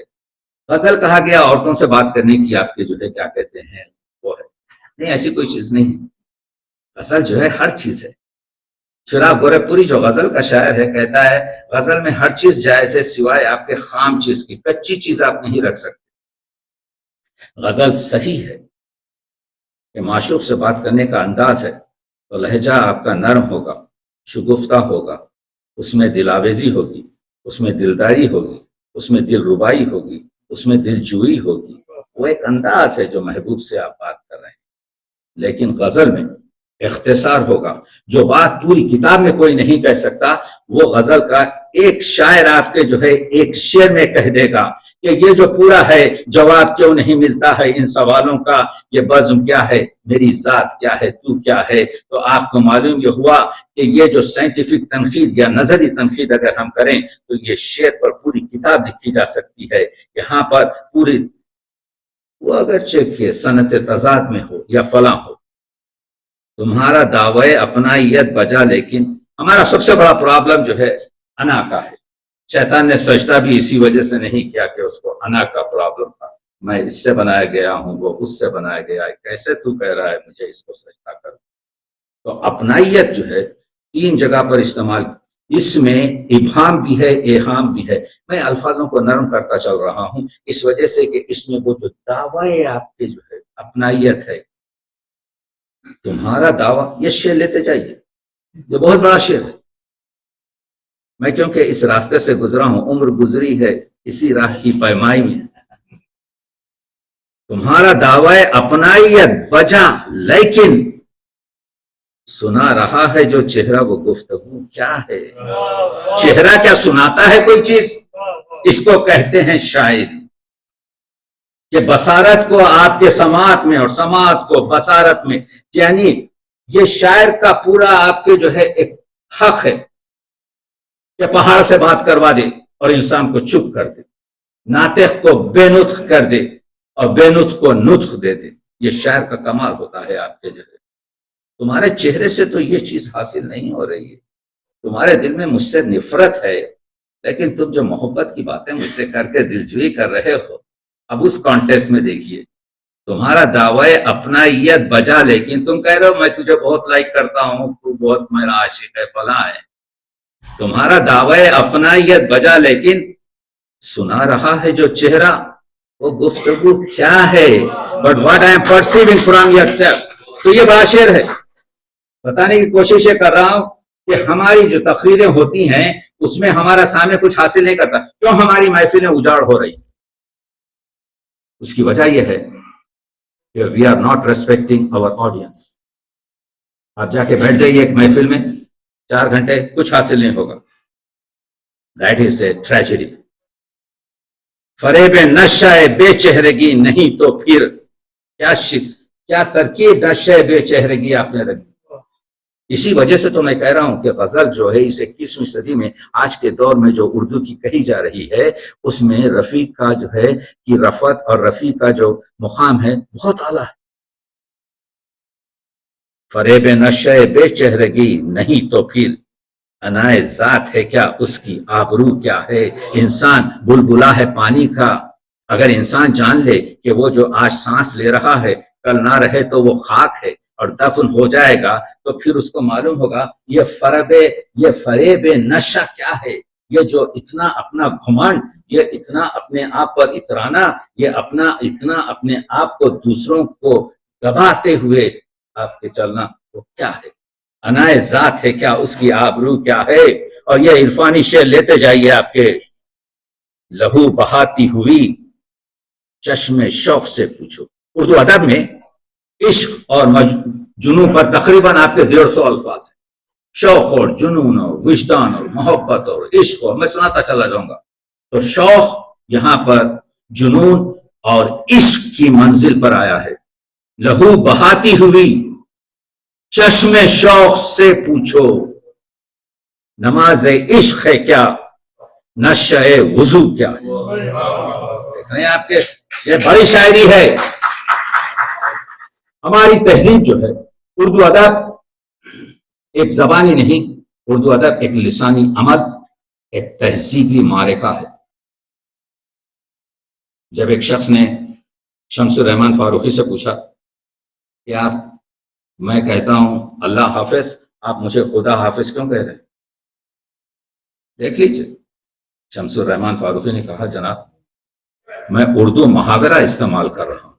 [SPEAKER 2] غزل کہا گیا عورتوں سے بات کرنے کی، آپ کے جو ہے کیا کہتے ہیں وہ ہے نہیں، ایسی کوئی چیز نہیں ہے. غزل جو ہے ہر چیز ہے. شراب گورکھپوری جو غزل کا شاعر ہے کہتا ہے غزل میں ہر چیز جائز ہے سوائے آپ کے خام چیز کی. کچی چیز آپ نہیں رکھ سکتے. غزل صحیح ہے کہ معشوق سے بات کرنے کا انداز ہے تو لہجہ آپ کا نرم ہوگا، شگفتہ ہوگا، اس میں دل آویزی ہوگی، اس میں دلداری ہوگی، اس میں دل ربائی ہوگی، اس میں دل جوئی ہوگی. وہ ایک انداز ہے جو محبوب سے آپ بات کر رہے ہیں. لیکن غزل میں اختصار ہوگا. جو بات پوری کتاب میں کوئی نہیں کہہ سکتا وہ غزل کا ایک شاعر آپ کے جو ہے ایک شعر میں کہہ دے گا کہ یہ جو پورا ہے جواب کیوں نہیں ملتا ہے ان سوالوں کا. یہ بزم کیا ہے؟ میری ذات کیا ہے؟ تو کیا ہے؟ تو آپ کو معلوم یہ ہوا کہ یہ جو سائنٹیفک تنقید یا نظری تنقید اگر ہم کریں تو یہ شعر پر پوری کتاب لکھی جا سکتی ہے. یہاں پر پوری وہ اگرچہ کہ صنعت تضاد میں ہو یا فلاں ہو، تمہارا دعوی اپنائیت بجا، لیکن ہمارا سب سے بڑا پرابلم جو ہے انا کا ہے. شیطان نے سجدہ بھی اسی وجہ سے نہیں کیا کہ اس کو انا کا پرابلم تھا. میں اس سے بنایا گیا ہوں، وہ اس سے بنایا گیا ہے، کیسے تو کہہ رہا ہے مجھے اس کو سجدہ کر. تو اپنائیت جو ہے 3 جگہ پر استعمال، اس میں ابہام بھی ہے، ایہام بھی ہے. میں الفاظوں کو نرم کرتا چل رہا ہوں اس وجہ سے کہ اس میں وہ جو دعوی آپ کے جو ہے اپنائیت ہے. تمہارا دعویٰ، یہ شعر لیتے جائیے، یہ بہت بڑا شعر ہے. میں کیونکہ اس راستے سے گزرا ہوں، عمر گزری ہے اسی راہ کی پیمائی میں. تمہارا دعوی اپنائیت بجا، لیکن سنا رہا ہے جو چہرہ وہ گفتگو کیا ہے. چہرہ کیا سناتا ہے کوئی چیز؟ اس کو کہتے ہیں شاعری. کہ بصارت کو آپ کے سماعت میں اور سماعت کو بصارت میں، یعنی یہ شاعر کا پورا آپ کے جو ہے ایک حق ہے کہ پہاڑ سے بات کروا دے اور انسان کو چپ کر دے، ناطق کو بے نطق کر دے اور بے نطق کو نطق دے دے. یہ شاعر کا کمال ہوتا ہے آپ کے جو ہے. تمہارے چہرے سے تو یہ چیز حاصل نہیں ہو رہی ہے. تمہارے دل میں مجھ سے نفرت ہے، لیکن تم جو محبت کی باتیں مجھ سے کر کے دلجوئی کر رہے ہو. اب اس کانٹیکسٹ میں دیکھیے، تمہارا دعوی اپنائیت بجا، لیکن تم کہہ رہے ہو میں تجھے بہت لائک کرتا ہوں، تو بہت میرا عاشق ہے، فلاں ہے. تمہارا دعوی اپنائیت بجا، لیکن سنا رہا ہے جو چہرہ وہ گفتگو کیا ہے. But what I am perceiving from your self. تو یہ بڑا شعر ہے، بتانے کی کوشش کر رہا ہوں کہ ہماری جو تقریریں ہوتی ہیں اس میں ہمارا سامنے کچھ حاصل نہیں کرتا، کیوں ہماری محفلیں اجاڑ ہو رہی؟ اس کی وجہ یہ ہے کہ we are not respecting our audience. آپ جا کے بیٹھ جائیے ایک محفل میں 4 گھنٹے، کچھ حاصل نہیں ہوگا. That is a tragedy. فریب نشہ بے چہرگی نہیں تو پھر کیا ترکیب نشہ بے چہرگی آپ نے رکھی. اسی وجہ سے تو میں کہہ رہا ہوں کہ غزل جو ہے اس 21ویں صدی میں آج کے دور میں جو اردو کی کہی جا رہی ہے اس میں رفیع کا جو ہے کہ رفعت اور رفیع کا جو مقام ہے بہت اعلیٰ ہے. فریب نشہ بے چہرگی نہیں تو پھر انائے ذات ہے کیا اس کی آبرو کیا ہے. انسان بلبلا ہے پانی کا. اگر انسان جان لے کہ وہ جو آج سانس لے رہا ہے کل نہ رہے تو وہ خاک ہے اور دفن ہو جائے گا، تو پھر اس کو معلوم ہوگا یہ فریب نشہ کیا ہے. یہ جو اتنا اپنا گھمنڈ، یہ اتنا اپنے آپ پر اترانا، یہ اتنا اپنے آپ کو دوسروں کو دباتے ہوئے آپ کے چلنا، وہ کیا ہے. انائے ذات ہے کیا اس کی آبرو کیا ہے. اور یہ عرفانی شعر لیتے جائیے آپ کے. لہو بہاتی ہوئی چشم شوق سے پوچھو. اردو ادب میں عشق اور جنون پر تقریباً آپ کے 150 الفاظ ہیں. شوق اور جنون اور وجدان اور محبت اور عشق، اور میں سناتا چلا جاؤں گا. تو شوق یہاں پر جنون اور عشق کی منزل پر آیا ہے. لہو بہاتی ہوئی چشم شوق سے پوچھو، نماز عشق ہے کیا نشہ وضو کیا ہے. دیکھ رہے ہیں آپ کے، یہ بڑی شاعری ہے. ہماری تہذیب جو ہے، اردو ادب ایک زبانی نہیں، اردو ادب ایک لسانی عمل، ایک تہذیبی معرکہ ہے. جب ایک شخص نے شمس الرحمن فاروقی سے پوچھا کہ آپ، میں کہتا ہوں اللہ حافظ، آپ مجھے خدا حافظ کیوں کہہ رہے ہیں؟ دیکھ لیجیے، شمس الرحمن فاروقی نے کہا جناب میں اردو محاورہ استعمال کر رہا ہوں،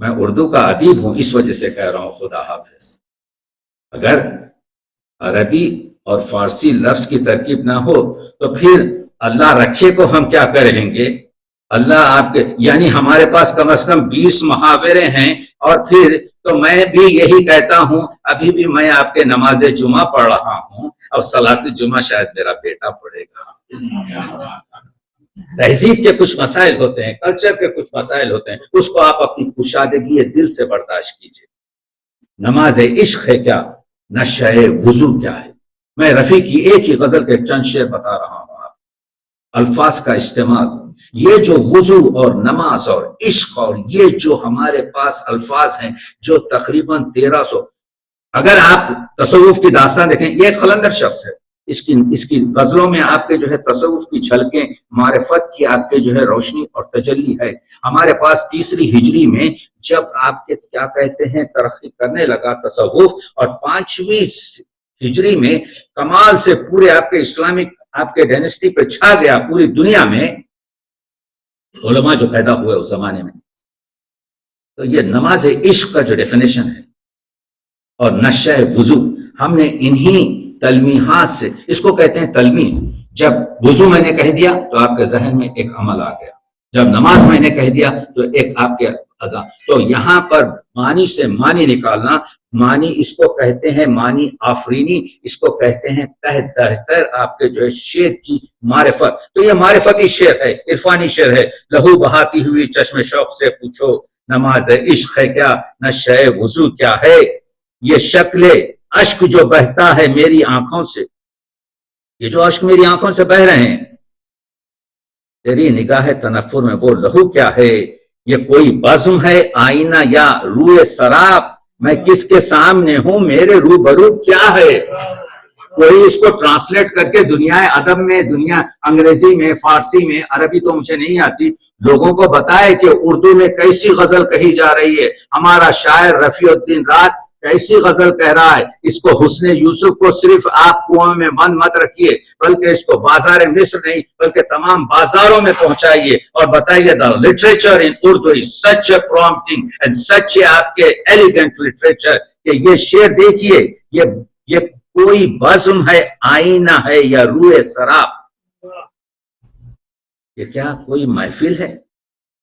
[SPEAKER 2] میں اردو کا ادیب ہوں، اس وجہ سے کہہ رہا ہوں خدا حافظ. اگر عربی اور فارسی لفظ کی ترکیب نہ ہو تو پھر اللہ رکھے کو ہم کیا کریں گے. اللہ آپ کے، یعنی ہمارے پاس کم از کم 20 محاورے ہیں. اور پھر تو میں بھی یہی کہتا ہوں، ابھی بھی میں آپ کے نماز جمعہ پڑھ رہا ہوں، اور صلاۃ جمعہ شاید میرا بیٹا پڑھے گا. تہذیب کے کچھ مسائل ہوتے ہیں، کلچر کے کچھ مسائل ہوتے ہیں، اس کو آپ اپنی کشادگی دل سے برداشت کیجیے. نماز عشق ہے کیا نشہ وضو کیا ہے. میں رفیع کی ایک ہی غزل کے چند شعر بتا رہا ہوں. الفاظ کا استعمال، یہ جو وضو اور نماز اور عشق اور یہ جو ہمارے پاس الفاظ ہیں جو تقریباً 1300، اگر آپ تصوف کی داستان دیکھیں، یہ ایک قلندر شخص ہے، اس کی غزلوں میں آپ کے جو ہے تصوف کی جھلکیں، معرفت کی آپ کے جو ہے روشنی اور تجلی ہے. ہمارے پاس 3 ہجری میں جب آپ کے کیا کہتے ہیں ترقی کرنے لگا تصوف، اور 5ویں ہجری میں کمال سے پورے آپ کے اسلامک آپ کے ڈائنسٹی پہ چھا گیا پوری دنیا میں علماء جو پیدا ہوئے اس زمانے میں. تو یہ نماز عشق کا جو ڈیفینیشن ہے اور نشہ وضو، ہم نے انہی تلمیحات سے، اس کو کہتے ہیں تلمیح. جب وضو میں نے کہہ دیا تو آپ کے ذہن میں ایک عمل آ گیا، جب نماز میں نے کہہ دیا تو ایک آپ کے اذان. تو یہاں پر معنی سے معنی نکالنا، معنی اس کو کہتے ہیں معنی آفرینی، اس کو کہتے ہیں تہ تر آپ کے جو ہے شعر کی معرفت. تو یہ معرفتی شعر ہے، عرفانی شعر ہے. لہو بہاتی ہوئی چشم شوق سے پوچھو، نماز عشق ہے کیا نشہ وضو کیا ہے. یہ شکل اشک جو بہتا ہے میری آنکھوں سے، یہ جو اشک میری آنکھوں سے بہ رہے ہیں، تیری نگاہ تنفر میں وہ لہو کیا ہے. یہ کوئی بزم ہے آئینہ یا روئے سراب، میں کس کے سامنے ہوں میرے روبرو کیا ہے. کوئی اس کو ٹرانسلیٹ کر کے دنیا ادب میں، دنیا انگریزی میں، فارسی میں، عربی تو مجھے نہیں آتی، لوگوں کو بتائے کہ اردو میں کیسی غزل کہی جا رہی ہے. ہمارا شاعر رفیع الدین راز کیسی غزل کہہ رہا ہے. اس کو حسن یوسف کو صرف آپ کنویں میں بند مت رکھیے، بلکہ اس کو بازار مصر نہیں بلکہ تمام بازاروں میں پہنچائیے اور بتائیے the literature in Urdu is such a prompting and such a آپ کے ایلیگنٹ لٹریچر. کہ یہ شعر دیکھیے، یہ کوئی بزم ہے, آئینہ ہے یا روئے سراب. یہ کیا کوئی محفل ہے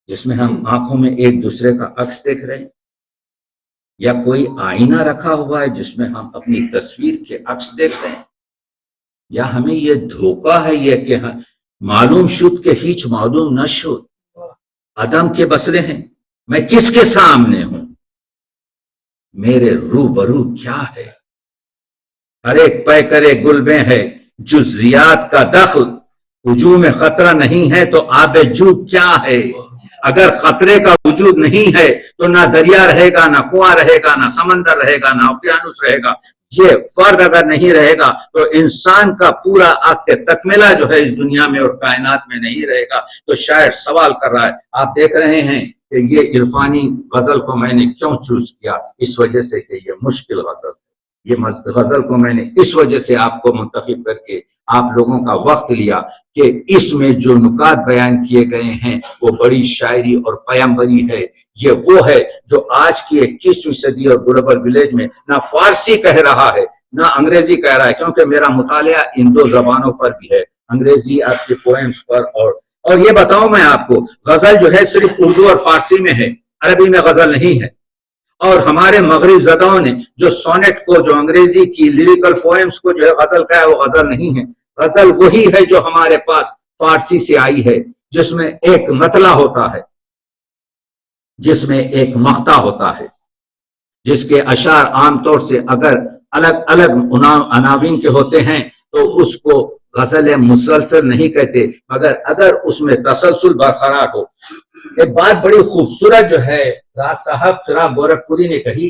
[SPEAKER 2] جس میں ہم آنکھوں میں ایک دوسرے کا عکس دیکھ رہے ہیں, یا کوئی آئینہ رکھا ہوا ہے جس میں ہم اپنی تصویر کے عکس دیکھ رہے ہیں, یا ہمیں یہ دھوکہ ہے یہ کہ معلوم شد کہ ہیچ معلوم نہ شد, عدم کے بسلے ہیں, میں کس کے سامنے ہوں, میرے روبرو کیا ہے, ہر ایک پیکرے گل میں ہے جزیات کا دخل, وجود میں خطرہ نہیں ہے تو آب جو کیا ہے, اگر خطرے کا وجود نہیں ہے تو نہ دریا رہے گا, نہ کنواں رہے گا, نہ سمندر رہے گا, نہ اوقیانوس رہے گا. یہ فرد اگر نہیں رہے گا تو انسان کا پورا عقد تکملہ جو ہے اس دنیا میں اور کائنات میں نہیں رہے گا. تو شاعر سوال کر رہا ہے, آپ دیکھ رہے ہیں کہ یہ عرفانی غزل کو میں نے کیوں چوز کیا, اس وجہ سے کہ یہ مشکل غزل ہے. یہ غزل کو میں نے اس وجہ سے آپ کو منتخب کر کے آپ لوگوں کا وقت لیا کہ اس میں جو نکات بیان کیے گئے ہیں وہ بڑی شاعری اور پیمبری ہے. یہ وہ ہے جو آج کی 21ویں صدی اور گلوبل ولیج میں نہ فارسی کہہ رہا ہے نہ انگریزی کہہ رہا ہے, کیونکہ میرا مطالعہ ان دو زبانوں پر بھی ہے, انگریزی آپ کے پوئمز پر. اور یہ بتاؤں میں آپ کو, غزل جو ہے صرف اردو اور فارسی میں ہے, عربی میں غزل نہیں ہے. اور ہمارے مغرب زدوں نے جو سونٹ کو, جو انگریزی کی لیریکل پوئمز کو جو ہے غزل کہا ہے, وہ غزل نہیں ہے. غزل وہی ہے جو ہمارے پاس فارسی سے آئی ہے, جس میں ایک مطلع ہوتا ہے, جس میں ایک مقطع ہوتا ہے, جس کے اشعار عام طور سے اگر الگ الگ عناوین کے ہوتے ہیں تو اس کو غزل مسلسل نہیں کہتے, مگر اگر اس میں تسلسل برقرار ہو. ایک بات بڑی خوبصورت جو ہے راز صاحب چراغ گورکھپوری نے کہی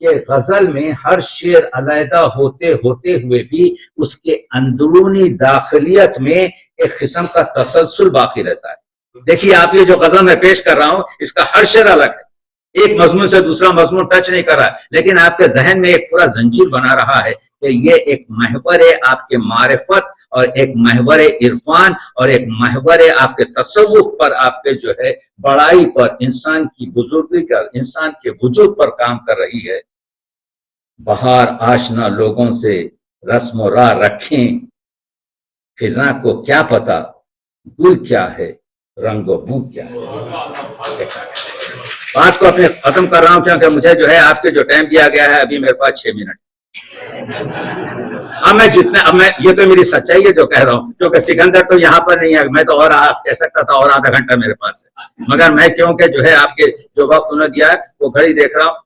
[SPEAKER 2] کہ غزل میں ہر شعر علیحدہ ہوتے ہوئے بھی اس کے اندرونی داخلیت میں ایک قسم کا تسلسل باقی رہتا ہے. دیکھیے آپ یہ جو غزل میں پیش کر رہا ہوں اس کا ہر شعر الگ ہے, ایک مضمون سے دوسرا مضمون ٹچ نہیں کر رہا ہے, لیکن آپ کے ذہن میں ایک پورا زنجیر بنا رہا ہے کہ یہ ایک محور ہے آپ کے معرفت, اور ایک محور عرفان, اور ایک محور آپ کے تصوف پر, آپ کے جو ہے بڑائی پر, انسان کی بزرگی کا, انسان کے وجود پر کام کر رہی ہے. بہار آشنا لوگوں سے رسم و راہ رکھیں, خزاں کو کیا پتا گل کیا ہے, رنگ و بو کیا ہے. بات کو اپنے ختم کر رہا ہوں کیونکہ مجھے جو ہے آپ کے جو ٹائم دیا گیا ہے ابھی میرے پاس 6 منٹ. اب میں یہ تو میری سچائی ہے جو کہہ رہا ہوں, کیونکہ سکندر تو یہاں پر نہیں ہے, میں تو اور کہہ سکتا تھا اور آدھا گھنٹہ میرے پاس ہے, مگر میں کیونکہ جو ہے آپ کے جو وقت انہوں نے دیا ہے وہ گھڑی دیکھ رہا ہوں,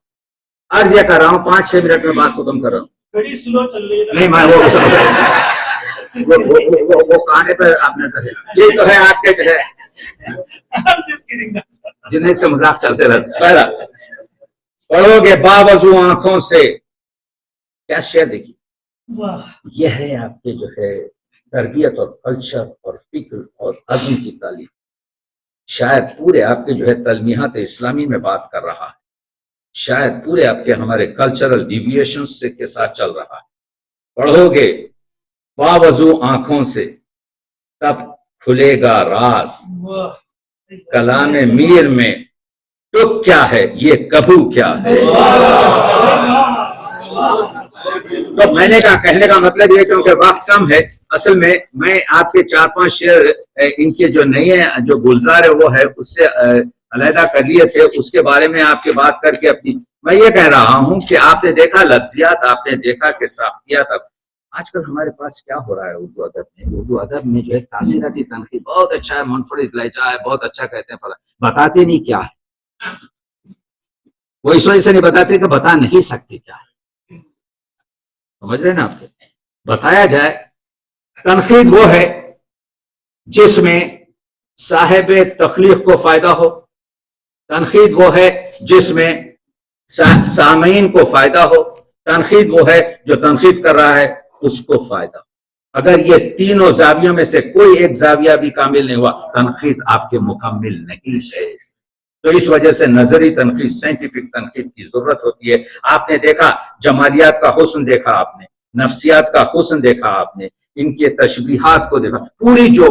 [SPEAKER 2] عرض یہ کر رہا ہوں 5-6 منٹ میں بات ختم کر رہا ہوں.
[SPEAKER 1] گھڑی سلو چل رہی ہے,
[SPEAKER 2] نہیں میں وہ کہانے پہ آپ نے یہ تو ہے آپ کے جو ہے جنہیں سے مذاق چلتے رہتے. پہلا پڑھو گے باوضو آنکھوں سے, کیا شعر دیکھیے, یہ ہے آپ کے جو ہے تربیت اور کلچر اور فکر اور عزم کی تعلیم. شاید پورے آپ کے جو ہے تلمیحات اسلامی میں بات کر رہا ہے, شاید پورے آپ کے ہمارے کلچرل ڈیویشن سے کے ساتھ چل رہا ہے. پڑھو گے باوضو آنکھوں سے تب کھلے گا راز, کلام میر میں ٹک کیا ہے یہ کبو کیا ہے. تو میں نے کہا کہنے کا مطلب یہ کیونکہ وقت کم ہے, اصل میں آپ کے 4-5 شعر ان کے جو نئے جو گلزار ہے وہ ہے اس سے علیحدہ کر لیے تھے, اس کے بارے میں آپ کے بات کر کے اپنی میں یہ کہہ رہا ہوں کہ آپ نے دیکھا لفظیات, آپ نے دیکھا کہ ساختیات. اب آج کل ہمارے پاس کیا ہو رہا ہے اردو ادب میں, اردو ادب میں جو ہے تاثیراتی تنقید بہت اچھا ہے, منفرد لہجہ ہے, بہت اچھا کہتے ہیں فلاں, بتاتے نہیں کیا ہے, وہ اس وجہ سے نہیں بتاتے کہ بتا نہیں سکتے کیا ہے. سمجھ رہے نا آپ کو, بتایا جائے. تنقید وہ ہے جس میں صاحب تخلیق کو فائدہ ہو, تنقید وہ ہے جس میں سامعین کو فائدہ ہو, تنقید وہ ہے جو تنقید کر رہا ہے اس کو فائدہ. اگر یہ تینوں زاویوں میں سے کوئی ایک زاویہ بھی کامل نہیں ہوا, تنقید آپ کے مکمل نہیں ہے. تو اس وجہ سے نظری تنقید, سائنٹیفک تنقید کی ضرورت ہوتی ہے. آپ نے دیکھا جمالیات کا حسن دیکھا, آپ نے نفسیات کا حسن دیکھا, آپ نے ان کے تشبیہات کو دیکھا. پوری جو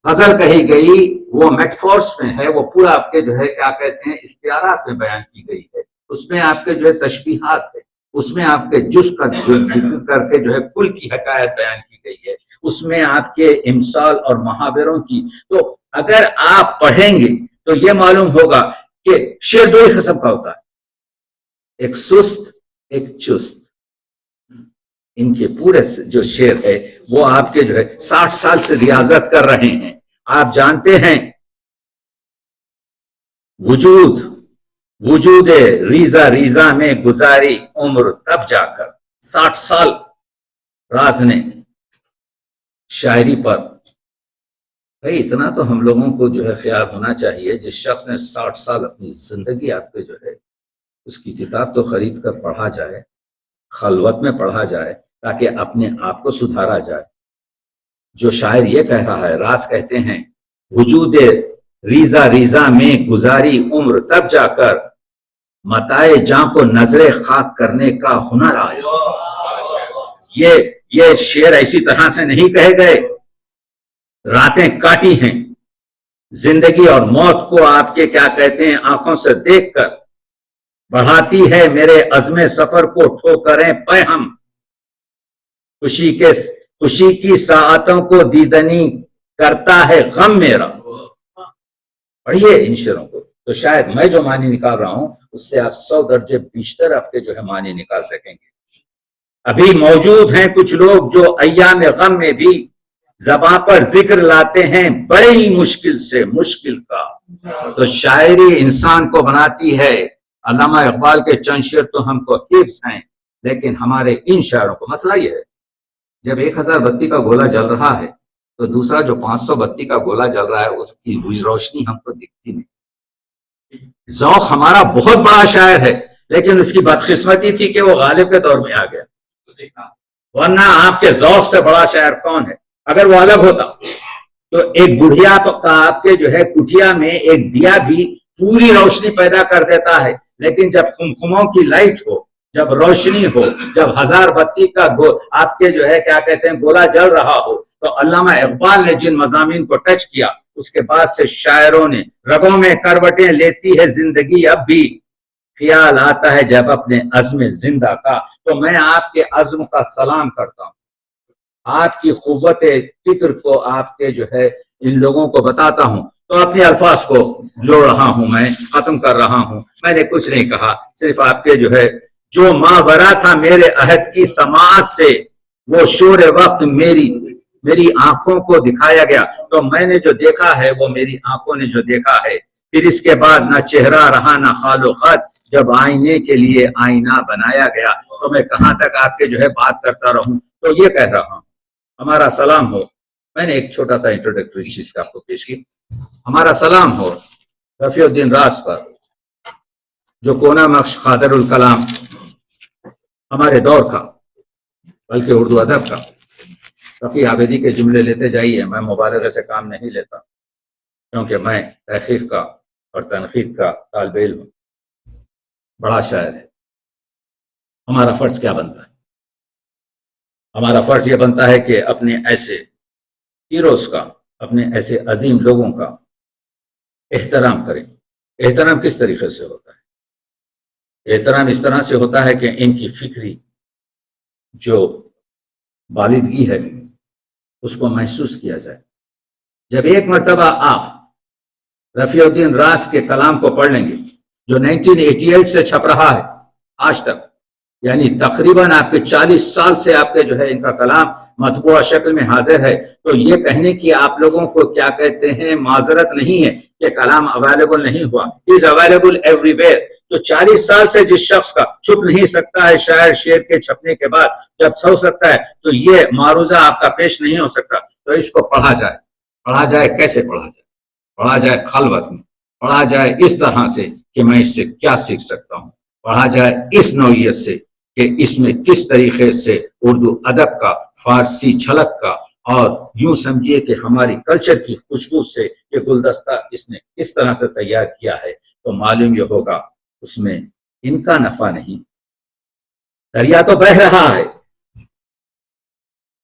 [SPEAKER 2] غزل کہی گئی وہ میٹفورس میں ہے, وہ پورا آپ کے جو ہے کیا کہتے ہیں استعارات میں بیان کی گئی ہے, اس میں آپ کے جو ہے تشبیہات ہے. اس میں آپ کے جز کا جو ذکر کر کے جو ہے کل کی حکایت بیان کی گئی ہے، اس میں آپ کے امثال اور محاوروں کی. تو اگر آپ پڑھیں گے تو یہ معلوم ہوگا کہ شعر دو ہی قسم کا ہوتا ہے، ایک سست ایک چست. ان کے پورے جو شعر ہے وہ آپ کے جو ہے 60 سال سے ریاضت کر رہے ہیں. آپ جانتے ہیں وجود ریزہ ریزہ میں گزاری عمر تب جا کر. 60 سال راز نے شاعری پر. بھائی اتنا تو ہم لوگوں کو جو ہے خیال ہونا چاہیے، جس شخص نے 60 سال اپنی زندگی آپ پہ جو ہے، اس کی کتاب تو خرید کر پڑھا جائے، خلوت میں پڑھا جائے تاکہ اپنے آپ کو سدھارا جائے. جو شاعر یہ کہہ رہا ہے، راز کہتے ہیں وجود ریزہ ریزہ میں گزاری عمر تب جا کر متائے جاں کو نظر خاک کرنے کا ہنر آیا. یہ شعر ایسی طرح سے نہیں کہے گئے. راتیں کاٹی ہیں، زندگی اور موت کو آپ کے کیا کہتے ہیں آنکھوں سے دیکھ کر بڑھاتی ہے میرے عزم سفر کو ٹھوکریں پہ ہم. خوشی کی ساعتوں کو دیدنی کرتا ہے غم میرا. پڑھیے ان شعروں کو تو شاید میں جو معنی نکال رہا ہوں اس سے آپ 100 درجے بیشتر آپ کے جو ہے معنی نکال سکیں گے. ابھی موجود ہیں کچھ لوگ جو ایام غم میں بھی زباں پر ذکر لاتے ہیں بڑے ہی مشکل سے مشکل کا. تو شاعری انسان کو بناتی ہے. علامہ اقبال کے چند شعر تو ہم کو حفظ ہیں، لیکن ہمارے ان شاعروں کو مسئلہ یہ ہے، جب 1000 بتی کا گولا جل رہا ہے تو دوسرا جو 500 بتی کا گولا جل رہا ہے اس کی روشنی ہم کو دکھتی نہیں. ذوق ہمارا بہت بڑا شاعر ہے، لیکن اس کی بدقسمتی تھی کہ وہ غالب کے دور میں آ گیا، ورنہ آپ کے ذوق سے بڑا شاعر کون ہے؟ اگر وہ الگ ہوتا تو ایک بڑھیا کا آپ کے جو ہے کٹیا میں ایک دیا بھی پوری روشنی پیدا کر دیتا ہے، لیکن جب خمخموں کی لائٹ ہو، جب روشنی ہو، جب 1000 بتی کا آپ کے جو ہے کیا کہتے ہیں گولا جل رہا ہو، تو علامہ اقبال نے جن مضامین کو ٹچ کیا اس کے بعد سے شاعروں نے رگوں میں کروٹیں لیتی ہے زندگی اب بھی. خیال آتا ہے جب اپنے عزم زندہ کا. تو میں آپ کے عزم کا سلام کرتا ہوں، آپ کی قوت فکر کو آپ کے جو ہے ان لوگوں کو بتاتا ہوں. تو اپنے الفاظ کو جوڑ رہا ہوں، میں ختم کر رہا ہوں. میں نے کچھ نہیں کہا، صرف آپ کے جو ہے جو ماورا تھا میرے عہد کی سماعت سے وہ شور وقت میری آنکھوں کو دکھایا گیا. تو میں نے جو دیکھا ہے وہ میری آنکھوں نے جو دیکھا ہے. پھر اس کے بعد نہ چہرہ رہا نہ خال و خط، جب آئینے کے لیے آئینہ بنایا گیا. تو میں کہاں تک آپ کے جو ہے بات کرتا رہوں. تو یہ کہہ رہا ہوں ہمارا سلام ہو. میں نے ایک چھوٹا سا انٹروڈکٹری چیز کا آپ کو پیش کی. ہمارا سلام ہو رفیع الدین راز پر، جو کونا مخش قادر الکلام ہمارے دور کا، بلکہ اردو ادب کا. تقی عابدی کے جملے لیتے جائیے، میں مبالغے سے کام نہیں لیتا، کیونکہ میں تحقیق کا اور تنقید کا طالب علم ہوں. بڑا شاعر ہے. ہمارا فرض کیا بنتا ہے؟ ہمارا فرض یہ بنتا ہے کہ اپنے ایسے ہیروز کا، اپنے ایسے عظیم لوگوں کا احترام کریں. احترام کس طریقے سے ہوتا ہے؟ احترام اس طرح سے ہوتا ہے کہ ان کی فکری جو بالدگی ہے اس کو محسوس کیا جائے. جب ایک مرتبہ آپ رفیع الدین راز کے کلام کو پڑھ لیں گے جو 1988 سے چھپ رہا ہے آج تک، یعنی تقریباً آپ کے 40 سال سے آپ کے جو ہے ان کا کلام مطبوعہ شکل میں حاضر ہے، تو یہ کہنے کی آپ لوگوں کو کیا کہتے ہیں معذرت نہیں ہے کہ کلام اویلیبل نہیں ہوا. Is available every where. تو 40 سال سے جس شخص کا چھپ نہیں سکتا ہے شاعر شعر کے چھپنے کے بعد جب ہو سکتا ہے، تو یہ معروضہ آپ کا پیش نہیں ہو سکتا. تو اس کو پڑھا جائے. پڑھا جائے کیسے پڑھا جائے؟ پڑھا جائے خلوت میں. پڑھا جائے اس طرح سے کہ میں اس سے کیا سیکھ سکتا ہوں. پڑھا جائے اس نوعیت سے کہ اس میں کس طریقے سے اردو ادب کا، فارسی جھلک کا، اور یوں سمجھیے کہ ہماری کلچر کی خوشبو سے یہ گلدستہ اس نے کس طرح سے تیار کیا ہے. تو معلوم یہ ہوگا اس میں ان کا نفع نہیں. دریا تو بہہ رہا ہے،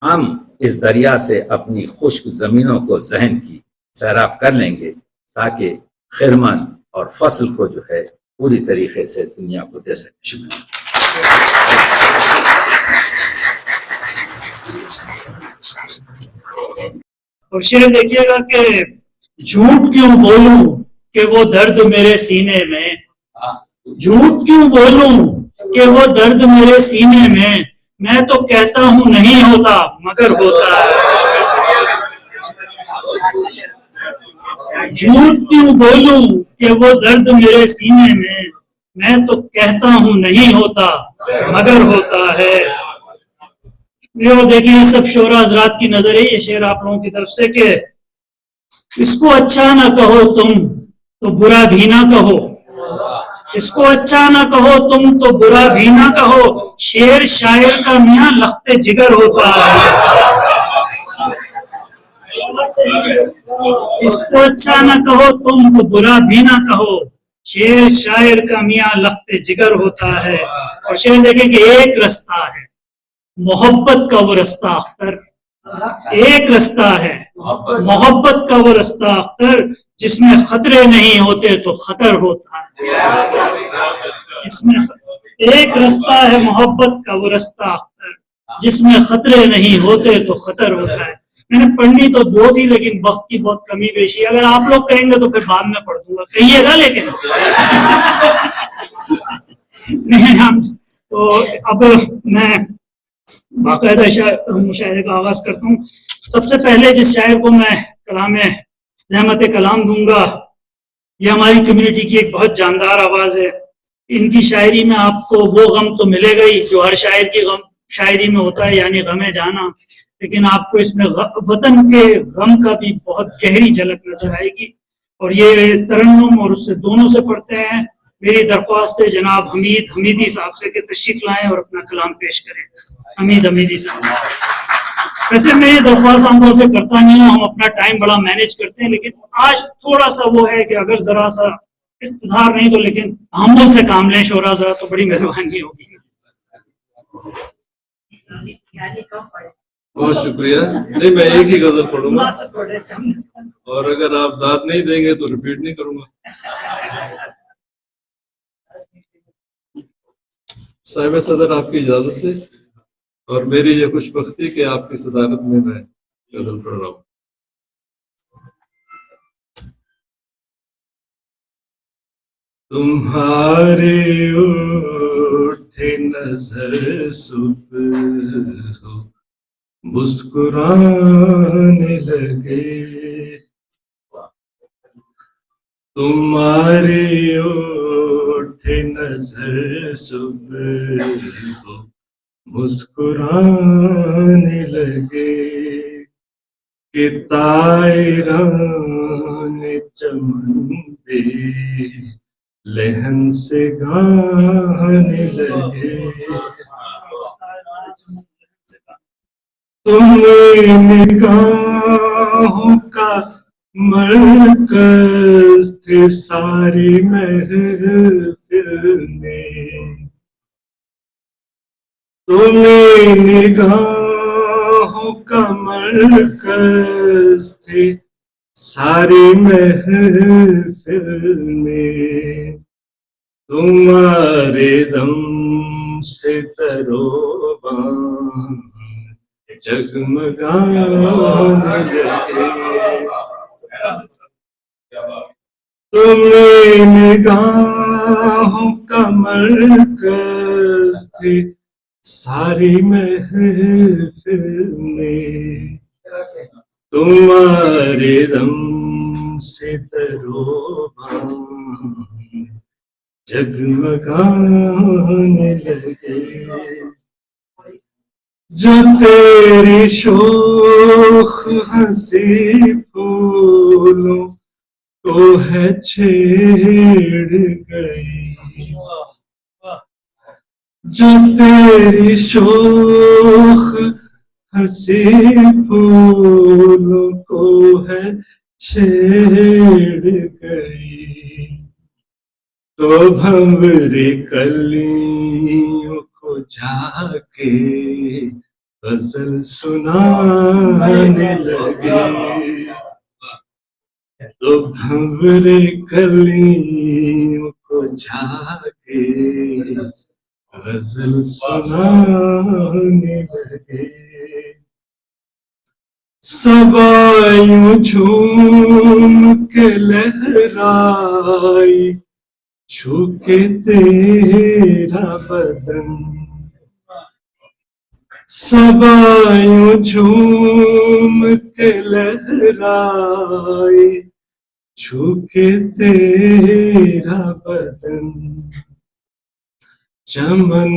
[SPEAKER 2] ہم اس دریا سے اپنی خشک زمینوں کو ذہن کی سیراب کر لیں گے تاکہ خرمن اور فصل کو جو ہے پوری طریقے سے دنیا کو دے سکیں.
[SPEAKER 1] اور شعر دیکھیے گا کہ جھوٹ کیوں بولوں کہ وہ درد میرے سینے میں، جھوٹ کیوں بولوں کہ وہ درد میرے سینے میں تو کہتا ہوں نہیں ہوتا مگر ہوتا ہے، جھوٹ کیوں بولوں کہ وہ درد میرے سینے میں تو کہتا ہوں نہیں ہوتا مگر ہوتا ہے۔ یہ دیکھیں یہ سب شعراء حضرات کی نظر ہے، یہ شعر آپ لوگوں کی طرف سے کہ اس کو اچھا نہ کہو تم تو برا بھی نہ کہو، اس کو اچھا نہ کہو تم تو برا بھی نہ کہو، شعر شاعر کا میاں لخت جگر ہوتا ہے، اس کو اچھا نہ کہو تم تو برا بھی نہ کہو، شعر شاعر کا میاں لخت جگر ہوتا ہے۔ اور شعر دیکھیں کہ ایک رستہ ہے محبت کا وہ رستہ اختر، ایک رستہ ہے محبت کا وہ رستہ اختر، جس میں خطرے نہیں ہوتے تو خطر ہوتا ہے، جس میں ایک رستہ ہے محبت کا وہ رستہ اختر، جس میں خطرے نہیں ہوتے تو خطر ہوتا ہے۔ میں نے پڑھنی تو دو تھی لیکن وقت کی بہت کمی بیشی ہے، اگر آپ لوگ کہیں گے تو پھر بعد میں پڑھ دوں گا، کہیے گا لیکن تو اب میں باقاعدہ مشاعرے کا آغاز کرتا ہوں۔ سب سے پہلے جس شاعر کو میں کلام زحمت کلام دوں گا، یہ ہماری کمیونٹی کی ایک بہت جاندار آواز ہے، ان کی شاعری میں آپ کو وہ غم تو ملے گا ہی جو ہر شاعر کی غم شاعری میں ہوتا ہے، یعنی غم جانا، لیکن آپ کو اس میں وطن کے غم کا بھی بہت گہری جھلک نظر آئے گی، اور یہ ترنم اور اس سے دونوں سے پڑھتے ہیں۔ میری درخواست ہے جناب حمید حمیدی صاحب سے کہ تشریف لائیں اور اپنا کلام پیش کریں۔ حمید حمیدی صاحب، ویسے میں یہ درخواست ہم لوگوں سے کرتا نہیں ہوں، ہم اپنا ٹائم بڑا مینیج کرتے ہیں، لیکن آج تھوڑا سا وہ ہے کہ اگر ذرا سا اختصار نہیں تو لیکن تحمل سے کام لیں شعراء ذرا، تو بڑی مہربانی ہوگی۔
[SPEAKER 3] بہت شکریہ۔ نہیں میں ایک ہی غزل پڑھوں گا، اور اگر آپ داد نہیں دیں گے تو ریپیٹ نہیں کروں گا۔ صاحب صدر آپ کی اجازت سے، اور میری یہ خوش بختی کہ آپ کی صدارت میں غزل پڑھ رہا ہوں۔ تمہارے اٹھے نظر صبح ہو مسکرانے لگے، تمہارے اٹھے نظر صبح ہو مسکرانے لگے، کہ طائران چمن پہ لہن سے گانے لگے، تمہیں نگاہوں کا مرکز تھے ساری محفل میں، تمہیں نگاہوں کا مرکز تھے ساری محفل میں، تمہارے دم سے تروبان جگمگانے لگے، تمہیں نگاہوں کا مرکز تھے ساری محفل میں، تمہارے دم سے تروبان جگمگانے لگے، جو تیری شوخ ہنسی پھولوں کو ہے چھیڑ گئی، جو تیری شوخ ہنسی پھولوں کو ہے چھیڑ گئی، تو بھنورے کلیوں کو جا کے غزل سنانے لگے، تو بھنورے کلیوں کو جا کے
[SPEAKER 4] غزل سنانے لگے، صبایوں جھوم کے لہرائی چھو کے تیرا بدن، صبایوں جھوم کے لہرائی چھو کے تیرا بدن، چمن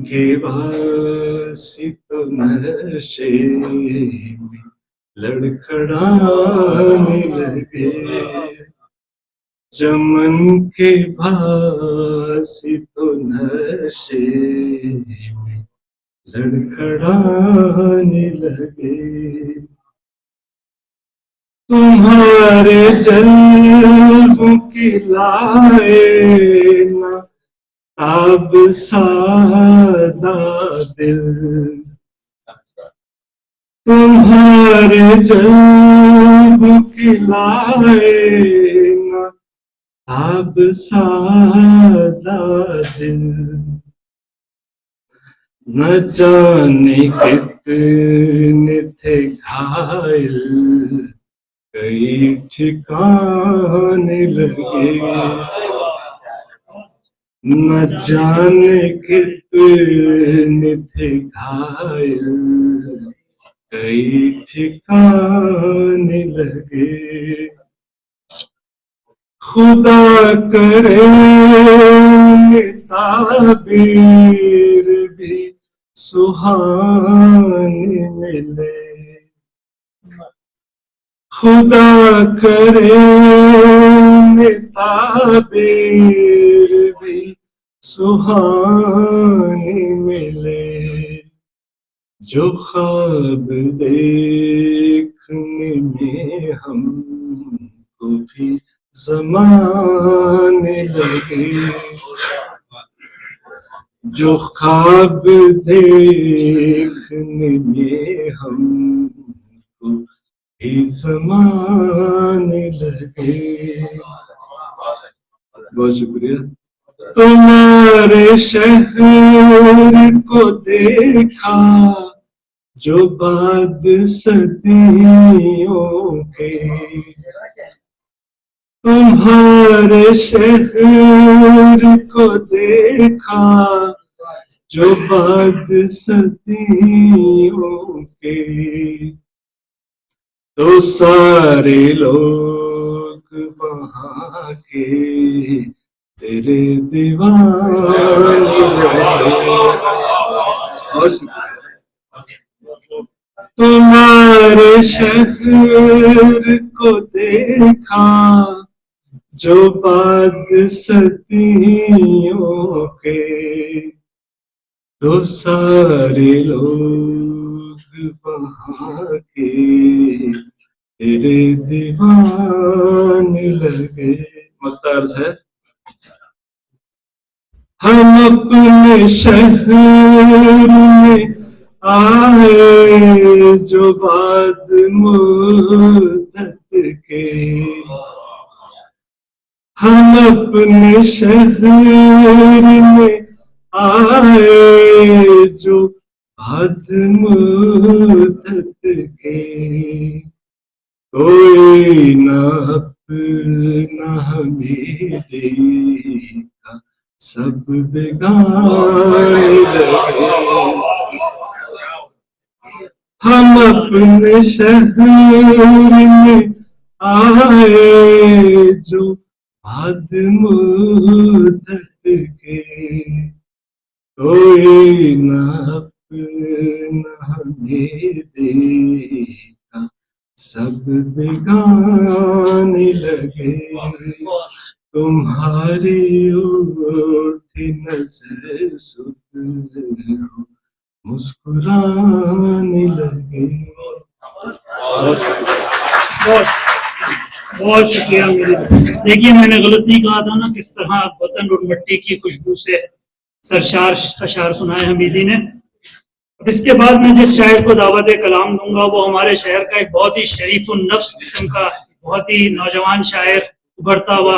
[SPEAKER 4] کے باسی تو نشے میں لڑکھڑانے لگے، چمن کے باسی تو نشے میں لڑکھڑانے لگے، تمہارے جلووں کی لائے نہ تاب سادہ دل، تمہارے جلووں کی لائے نہ تاب سادہ دل، نہ جانے کتنے تھے گھائل کئی ٹھکانے لگے، نہ جانے کتنے تھے گھائل کئی ٹھکانے لگے، خدا کرے تعبیر بھی سہانے ملے، خدا کرے تعبیر بھی سہانے ملے، جو خواب دیکھنے میں ہم کو بھی زمانے لگے، جو خواب دیکھنے میں ہم کو بھی زمانے لگے، بہت شکریہ۔ تمہارے شہر کو دیکھا جو بعد صدیوں کے، تمہارے شہر کو دیکھا جو بعد صدیوں کے، تو سارے لوگ وہاں کے تیرے دیوانے لگے، تمہارے شہر کو دیکھا جو بعد صدیوں کے، تو سارے لوگ وہاں کے تیرے دیوانے لگے۔ مختار سے ہم اپنے شہر میں آئے جو بعد مدت کے، ہم اپنے شہر میں آئے جو بعد مدت کے، کوئی نہ اپنا ہمیں دیکھا سب بیگانے لگے، ہم اپنے شہر میں آئے جو بعد مدت کے، کوئی نہ اپنا ہمیں دیکھا سب بیگانے لگے، تمہاری اٹھی نظر صبح مسکرانے لگے۔
[SPEAKER 1] بہت شکریہ میری۔ دیکھیے میں نے غلط نہیں کہا تھا نا، کس طرح وطن اور مٹی کی خوشبو سے سرشار اشعار سنائے حمیدی نے۔ اب اس کے بعد میں جس شاعر کو دعوت کلام دوں گا وہ ہمارے شہر کا ایک بہت ہی شریف النفس قسم کا بہت ہی نوجوان شاعر، ابھرتا ہوا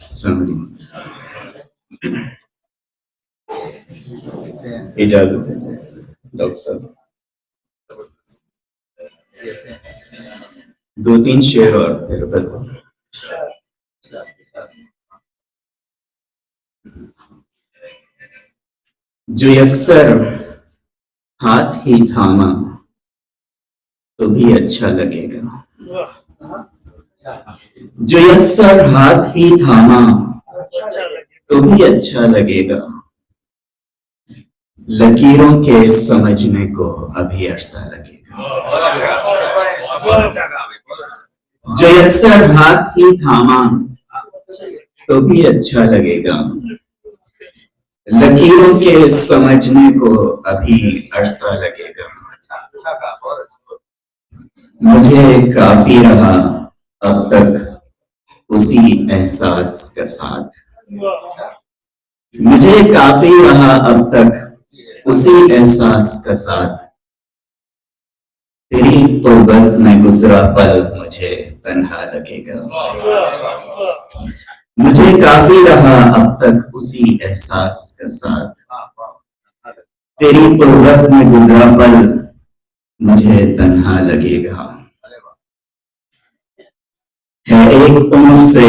[SPEAKER 5] السلام علیکم. اجازت ہے ڈاکٹر صاحب. 2-3 شعر اور پھر بس. جو یکسر ہاتھ ہی تھاما تو بھی اچھا لگے گا. جو یکسر ہاتھ ہی تھاما تو بھی اچھا لگے گا. لکیروں کے سمجھنے کو ابھی عرصہ لگے گا. جو یکسر ہاتھ ہی تھاما تو بھی اچھا لگے گا. لکیروں کے سمجھنے کو ابھی عرصہ لگے گا. مجھے کافی رہا اب تک اسی احساس کا ساتھ. مجھے کافی رہا اب تک اسی احساس کا ساتھ. تیری قربت میں گزرا پل مجھے تنہا لگے گا. مجھے کافی رہا اب تک اسی احساس کا ساتھ. تیری قربت میں گزرا پل مجھے تنہا لگے گا. ہے ایک عمر سے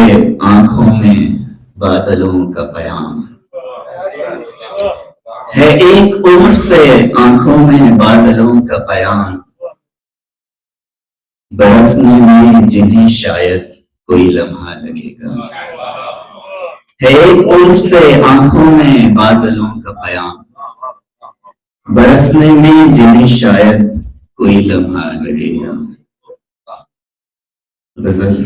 [SPEAKER 5] آنکھوں میں بادلوں کا پیام. ہے ایک عمر سے آنکھوں میں بادلوں کا پیام. برسنے میں جنہیں شاید کوئی لمحہ لگے گا. ہے ایک عمر سے آنکھوں میں بادلوں کا پیام. برسنے میں جنہیں شاید کوئی لمحہ لگے گا. غزل.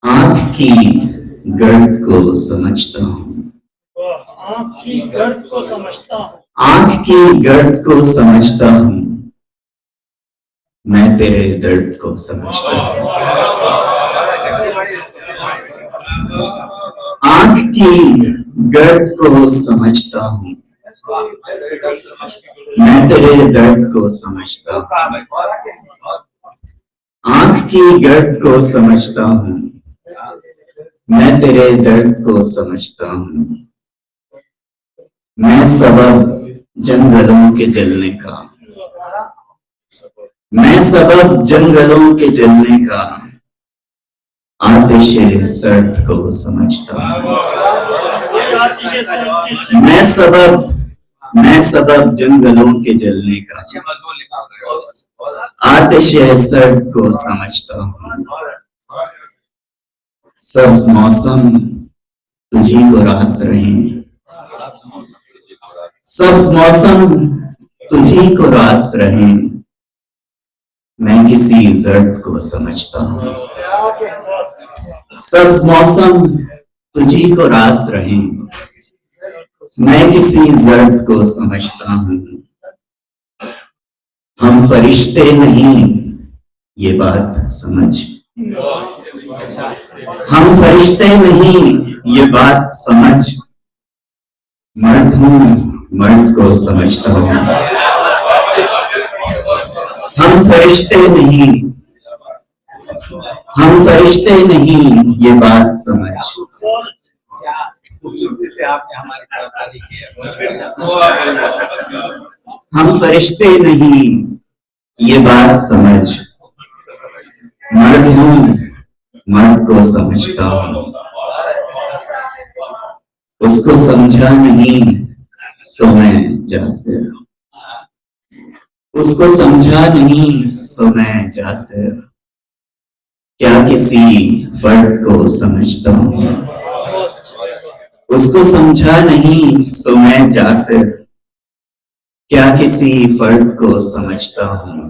[SPEAKER 5] آنکھ کی گرد کو سمجھتا ہوں.
[SPEAKER 1] آنکھ کی گرد کو سمجھتا ہوں.
[SPEAKER 5] آنکھ کی گرد کو سمجھتا ہوں. میں تیرے درد کو سمجھتا ہوں. آنکھ کی گرد کو سمجھتا ہوں. میں تیرے درد کو سمجھتا ہوں. آنکھ کی گرد کو سمجھتا ہوں. میں تیرے درد کو سمجھتا ہوں. میں سبب جنگلوں کے جلنے کا. میں سبب جنگلوں کے جلنے کا. آتش سرد کو سمجھتا ہوں. میں سبب جنگلوں کے جلنے کا. آتش سرد کو سمجھتا ہوں. سبز موسم تجھی کو راس رہیں. سبز موسم تجھی کو راس رہیں. میں کسی زرد کو سمجھتا ہوں. سبز موسم تجھی کو راس رہیں. میں کسی زرد کو سمجھتا ہوں. ہم فرشتے نہیں یہ بات سمجھ. ہم فرشتے نہیں یہ بات سمجھ. مرد ہوں مرد کو سمجھتا ہوں. ہم فرشتے نہیں یہ بات سمجھ. ہم فرشتے نہیں یہ بات سمجھ. مرد ہوں مرد کو سمجھتا ہوں. اس کو سمجھا نہیں سو میں جاسر. اس کو سمجھا نہیں سو میں جاسر. کیا کسی فرد کو سمجھتا ہوں. اس کو سمجھا نہیں سو میں جاسر. کیا کسی فرد کو سمجھتا ہوں.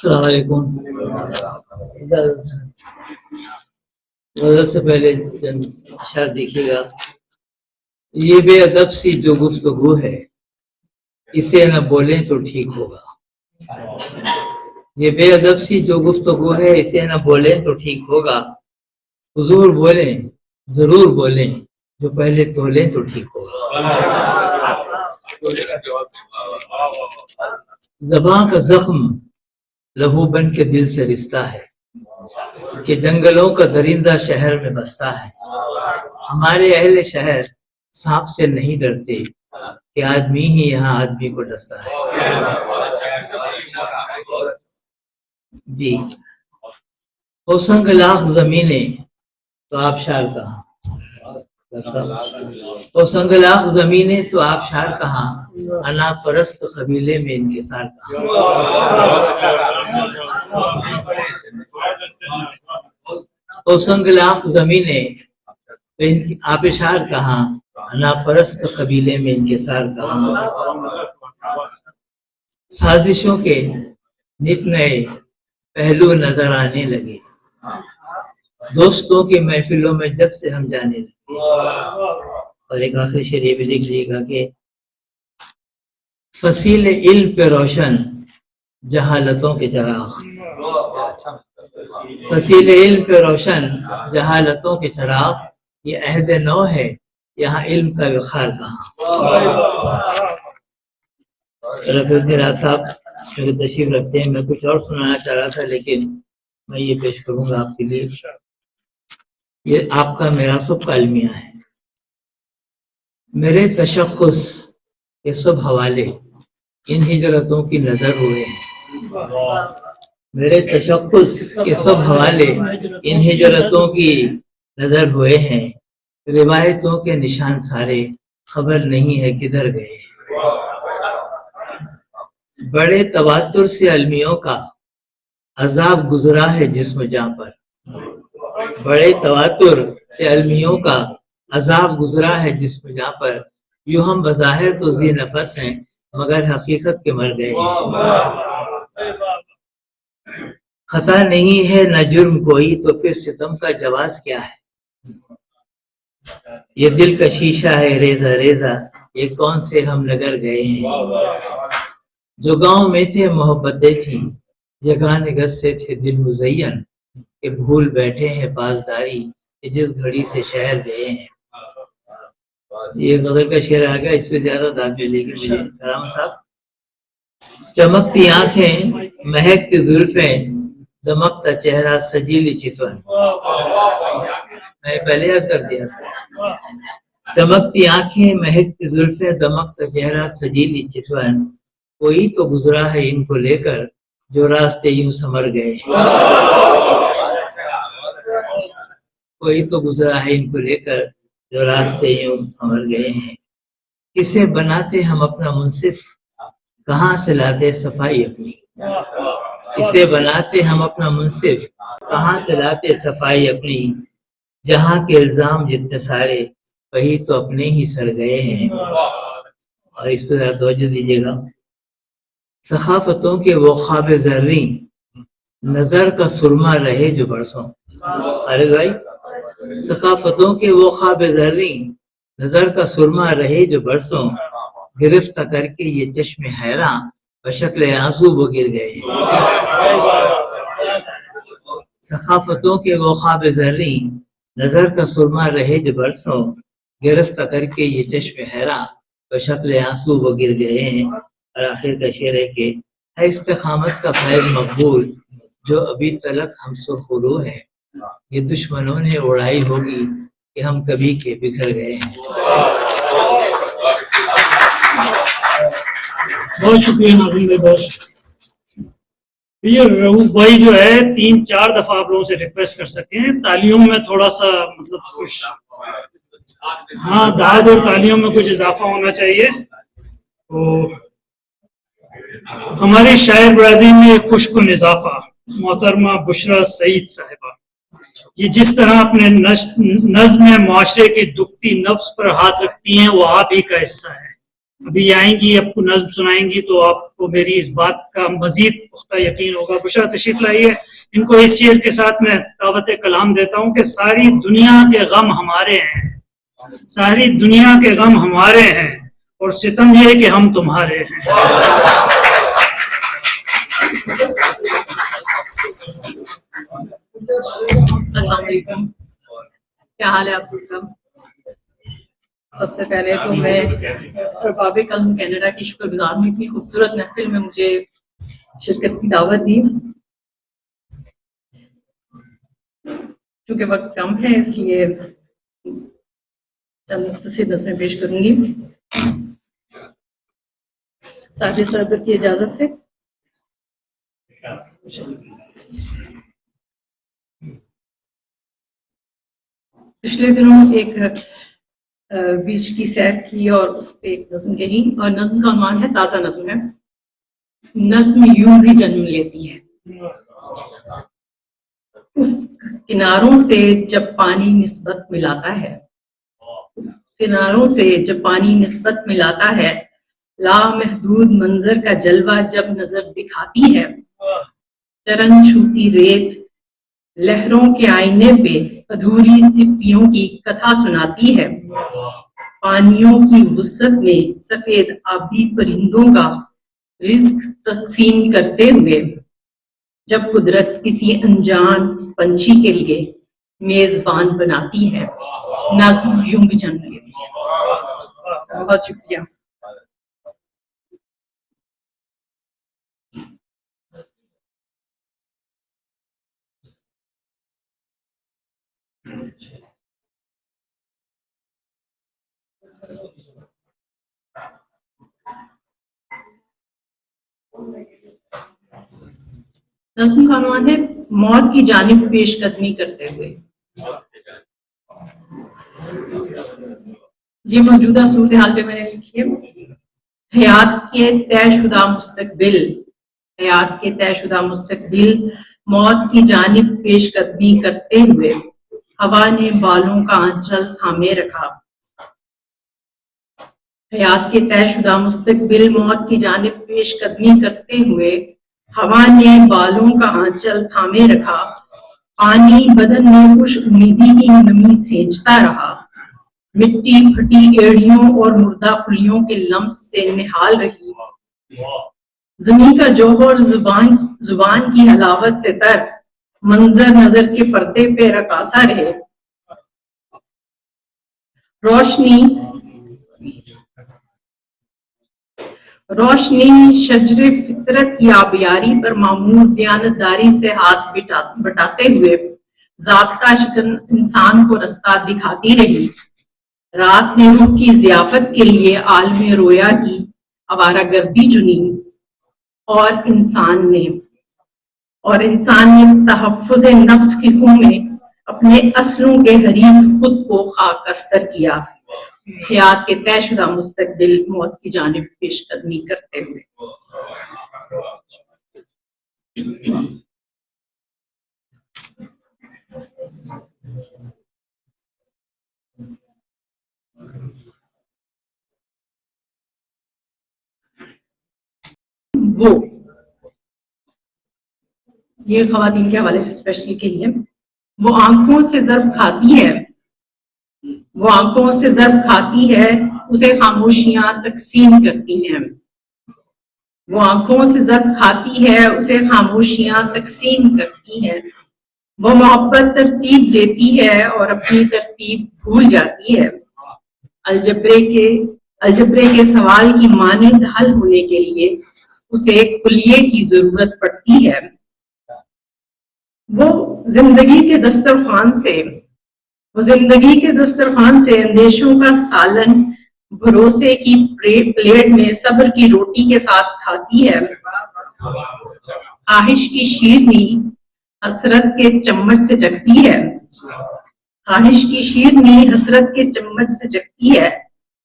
[SPEAKER 6] السلام علیکم. غزل سے پہلے چند اشعار دیکھیے گا. یہ بے ادب سی جو گفتگو ہے اسے نہ بولیں تو ٹھیک ہوگا. یہ بے ادب سی جو گفتگو ہے اسے نہ بولیں تو ٹھیک ہوگا. حضور بولیں ضرور بولیں جو پہلے تولیں تو ٹھیک ہوگا. زباں کا زخم لہو بن کے دل سے رستا ہے کہ جنگلوں کا درندہ شہر میں بستا ہے. ہمارے اہل شہر سانپ سے نہیں ڈرتے کہ آدمی ہی یہاں آدمی کو ڈستا ہے. جی او سنگ لاخ زمینیں تو آبشار کہاں. او سنگ لاخ زمینیں تو آبشار کہاں. انا پرست قبیلے میں انکسار کہاں. او سنگ لاخ زمینیں تو آبشار کہاں. انا پرست قبیلے میں انکسار کہاں. سازشوں کے نت نئے پہلو نظر آنے لگے دوستوں کی محفلوں میں جب سے ہم جانے لگے. اور ایک آخری شعر یہ بھی دیکھ لیجیے گا کہ فصیل علم پہ روشن جہالتوں کے چراغ. فصیل علم پہ روشن جہالتوں کے چراغ. یہ عہد نو ہے یہاں علم کا وقار کہاں. رفیع الدین راز صاحب جو تشریف رکھتے ہیں، میں کچھ اور سنانا چاہ رہا تھا لیکن میں یہ پیش کروں گا آپ کے لیے. یہ آپ کا میرا سب کا المیہ ہے. میرے تشخص کے سب حوالے ان ہجرتوں کی نظر ہوئے ہیں. میرے تشخص کے سب حوالے ان ہجرتوں کی نظر ہوئے ہیں. روایتوں کے نشان سارے خبر نہیں ہے کدھر گئے ہیں. بڑے تواتر سے المیوں کا عذاب گزرا ہے جسم جاں پر. بڑے تواتر سے المیوں کا عذاب گزرا ہے جسم جاں پر. یوں ہم بظاہر تو ذی نفس ہیں مگر حقیقت کے مر گئے ہیں. خطا نہیں ہے نہ جرم کوئی تو پھر ستم کا جواز کیا ہے. یہ دل کا شیشہ ہے ریزہ ریزہ یہ کون سے ہم نگر گئے ہیں. جو گاؤں میں تھے محبتیں تھیں یگانے گز سے تھے دل مزین کہ بھول بیٹھے ہیں پاسداری کہ جس گھڑی سے شہر گئے ہیں. یہ غزل کا شعر آ گیا، اس پہ زیادہ داد میں لے کے مجھے کرام صاحب. چمکتی آنکھیں مہکتی زلفیں دمکتا چہرہ سجیلی چتون. میں پہلے یاد کر دیا تھا. چمکتی آنکھیں مہکتی زلفیں دمکتا چہرہ سجیلی چتون. کوئی تو گزرا ہے ان کو لے کر جو راستے یوں سمر گئے ہیں. کوئی تو گزرا ہے ان کو لے کر جو راستے یوں سمر گئے ہیں. کسے بناتے ہم اپنا منصف کہاں سے لاتے صفائی اپنی. کسے بناتے ہم اپنا منصف کہاں سے لاتے صفائی اپنی. جہاں کے الزام جتنے سارے وہی تو اپنے ہی سر گئے ہیں. اور اس پہ ذرا توجہ دیجیے گا. ثقافتوں کے وہ خواب زریں نظر کا سرما رہے جو برسوں. خالد بھائی، ثقافتوں کے وہ خواب زریں نظر کا سرما رہے جو برسوں. گرفت کر کے یہ چشم حیراں بشکل آنسو وہ گر گئے. ثقافتوں کے وہ خواب زریں نظر کا سرما رہے جو برسوں. گرفت کر کے یہ چشم حیراں بشکل آنسو وہ گر گئے ہیں. اور آخر کا شعر ہے کہ ہے استقامت کا فیض مقبول جو ابھی تلک ہم سرخرو ہیں. یہ دشمنوں نے اڑائی ہوگی کہ ہم کبھی کے بکھر گئے ہیں.
[SPEAKER 1] بہت شکریہ ناظرین بھائی، بہت شکریہ. یہ رؤوف بھائی جو ہے 3-4 دفعہ آپ لوگوں سے ریکویسٹ کر سکتے ہیں. تالیوں میں تھوڑا سا مطلب کچھ داد اور تالیوں میں کچھ اضافہ ہونا چاہیے. تو ہماری شاعر برادری میں خوشکن اضافہ محترمہ بشرا سعید صاحبہ، یہ جس طرح اپنے نظم معاشرے کی دکھتی نفس پر ہاتھ رکھتی ہیں وہ آپ ہی کا حصہ ہے. ابھی آئیں گی، آپ کو نظم سنائیں گی تو آپ کو میری اس بات کا مزید پختہ یقین ہوگا. بشرا تشریف لائیے. ان کو اس شعر کے ساتھ میں دعوت کلام دیتا ہوں کہ ساری دنیا کے غم ہمارے ہیں، ساری دنیا کے غم ہمارے ہیں، اور ستم یہ کہ ہم تمہارے ہیں.
[SPEAKER 7] السلام علیکم، کیا حال ہے آپ سب کا؟ سب سے پہلے تو میں ارباب قلم کینیڈا کی شکر گزار ہوں، اتنی خوبصورت محفل میں مجھے شرکت کی دعوت دی. کیونکہ وقت کم ہے اس لیے چند مختصر نظمیں پیش کروں گی صاحب صدر کی اجازت سے. پچھلے دنوں ایک بیچ کی سیر کی اور اس پہ ایک نظم کہی، اور نظم کا عنوان ہے تازہ نظم ہے. نظم یوں بھی جنم لیتی ہے. کناروں سے جب پانی نسبت ملاتا ہے، کناروں سے جب پانی نسبت ملاتا ہے، لامحدود منظر کا جلوہ جب نظر دکھاتی ہے. چرن چھوتی ریت لہروں کے آئینے پہ ادھوری سپیوں کی کتھا سناتی ہے. پانیوں کی وسعت میں سفید آبی پرندوں کا رزق تقسیم کرتے ہوئے جب قدرت کسی انجان پنچھی کے لیے میزبان بناتی ہے، نظم یوں بھی جنم لیتی ہے. بہت شکریہ. نظم کا عنوان ہے موت کی جانب پیش قدمی کرتے ہوئے. یہ موجودہ صورتحال پہ میں نے لکھی ہے. حیات کے طے شدہ مستقبل، حیات کے طے شدہ مستقبل موت کی جانب پیش قدمی کرتے ہوئے ہوا نے بالوں کا آنچل تھامے رکھا. حیات کے طے شدہ مستقبل موت کی جانب پیش قدمی کرتے ہوئے ہوا نے بالوں کا آنچل تھامے رکھا. پانی بدن میں خوش امیدی کی نمی سینچتا رہا. مٹی پھٹی ایڑیوں اور مردہ خلیوں کے لمس سے نہال رہی. زمین کا جوہر زبان کی حلاوت سے تر منظر نظر کے پردے پہ رقاصہ رہے. روشنی شجر فطرت کی آبیاری پر معمور دیانتداری سے ہاتھ بٹاتے ہوئے ضابطہ شکن انسان کو رستہ دکھاتی رہی. رات نے روح کی ضیافت کے لیے عالم رویا کی آوارہ گردی چنی، اور انسان نے تحفظ نفس کی خوں میں اپنے اصلوں کے حریف خود کو خاکستر کیا. حیات کے طے شدہ مستقبل موت کی جانب پیش قدمی کرتے ہوئے. وہ یہ خواتین کے حوالے سے اسپیشلی کہی ہے. وہ آنکھوں سے ضرب کھاتی ہے، وہ آنکھوں سے ضرب کھاتی ہے، اسے خاموشیاں تقسیم کرتی ہیں. وہ آنکھوں سے ضرب کھاتی ہے، اسے خاموشیاں تقسیم کرتی ہیں. وہ محبت ترتیب دیتی ہے اور اپنی ترتیب بھول جاتی ہے. الجبرے کے سوال کی مانند حل ہونے کے لیے اسے کلیے کی ضرورت پڑتی ہے. وہ زندگی کے دسترخوان سے اندیشوں کا سالن بھروسے کی پلیٹ میں صبر کی روٹی کے ساتھ کھاتی ہے. خواہش کی شیرنی حسرت کے چمچ سے چکھتی ہے. خواہش کی شیرنی حسرت کے چمچ سے چکھتی ہے.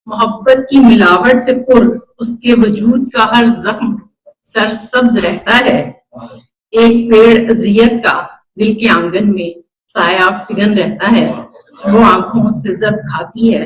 [SPEAKER 7] محبت کی ملاوٹ سے پر اس کے وجود کا ہر زخم سرسبز رہتا ہے. ایک پیڑ اذیت کا دل کے آنگن میں سایہ فگن رہتا ہے. وہ آنکھوں سے ضرب کھاتی ہے،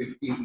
[SPEAKER 2] 50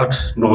[SPEAKER 8] 8-9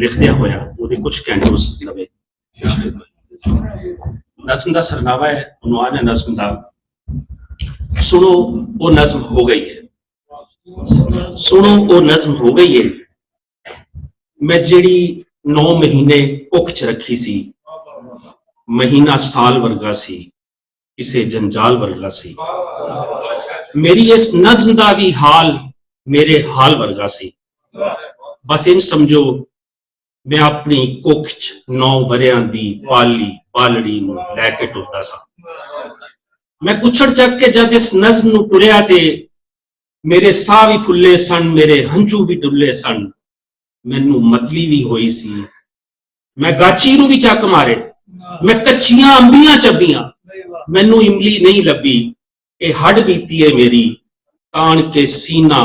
[SPEAKER 8] ਲਿਖਦਿਆਂ ਹੋਇਆ, ਉਹਦੇ ਕੁਝ ਕੈਂਟੋਸ ਨਵੇਂ ਪੇਸ਼ ਕੀਤੇ। ਨਜ਼ਮ ਦਾ ਸਰਨਾਵਾ ਹੈ, ਉਨਵਾਨ ਹੈ ਨਜ਼ਮ ਦਾ, ਸੁਣੋ ਉਹ ਨਜ਼ਮ ਹੋ ਗਈ ਹੈ, ਸੁਣੋ ਉਹ ਨਜ਼ਮ ਹੋ ਗਈ ਹੈ। ਮੈਂ ਜਿਹੜੀ 9 ਮਹੀਨੇ ਕੁੱਖ ਚ ਰੱਖੀ ਸੀ, ਮਹੀਨਾ ਸਾਲ ਵਰਗਾ ਸੀ, ਕਿਸੇ ਜੰਜਾਲ ਵਰਗਾ ਸੀ। ਮੇਰੀ ਇਸ ਨਜ਼ਮ ਦਾ ਵੀ ਹਾਲ ਮੇਰੇ ਹਾਲ ਵਰਗਾ ਸੀ। ਬਸ ਇੰਜ ਸਮਝੋ ਮੈਂ ਆਪਣੀ ਕੁੱਖ ਚ 9 ਵਰਿਆਂ ਦੀ ਪਾਲੀ ਪਾਲੜੀ ਨੂੰ ਲੈ ਕੇ ਟੁਰਦਾ ਸਾਂ। ਮੈਂ ਕੁੱਛੜ ਚੱਕ ਕੇ ਜਦ ਇਸ ਨਜ਼ਮ ਨੂੰ ਟੁਰਿਆ ਤੇ ਮੇਰੇ ਸਾਹ ਵੀ ਫੁੱਲੇ ਸਨ, ਮੇਰੇ ਹੰਝੂ ਵੀ ਡੁੱਲੇ ਸਨ, ਮੈਨੂੰ ਮਤਲੀ ਵੀ ਹੋਈ ਸੀ। ਮੈਂ ਗਾਚੀ ਨੂੰ ਵੀ ਚੱਕ ਮਾਰੇ, ਮੈਂ ਕੱਚੀਆਂ ਅੰਬੀਆਂ ਚੱਬੀਆਂ, ਮੈਨੂੰ ਇਮਲੀ ਨਹੀਂ ਲੱਭੀ। ਇਹ ਹੱਡ ਬੀਤੀ ਹੈ ਮੇਰੀ ਤਾਣ ਕੇ ਸੀਨਾ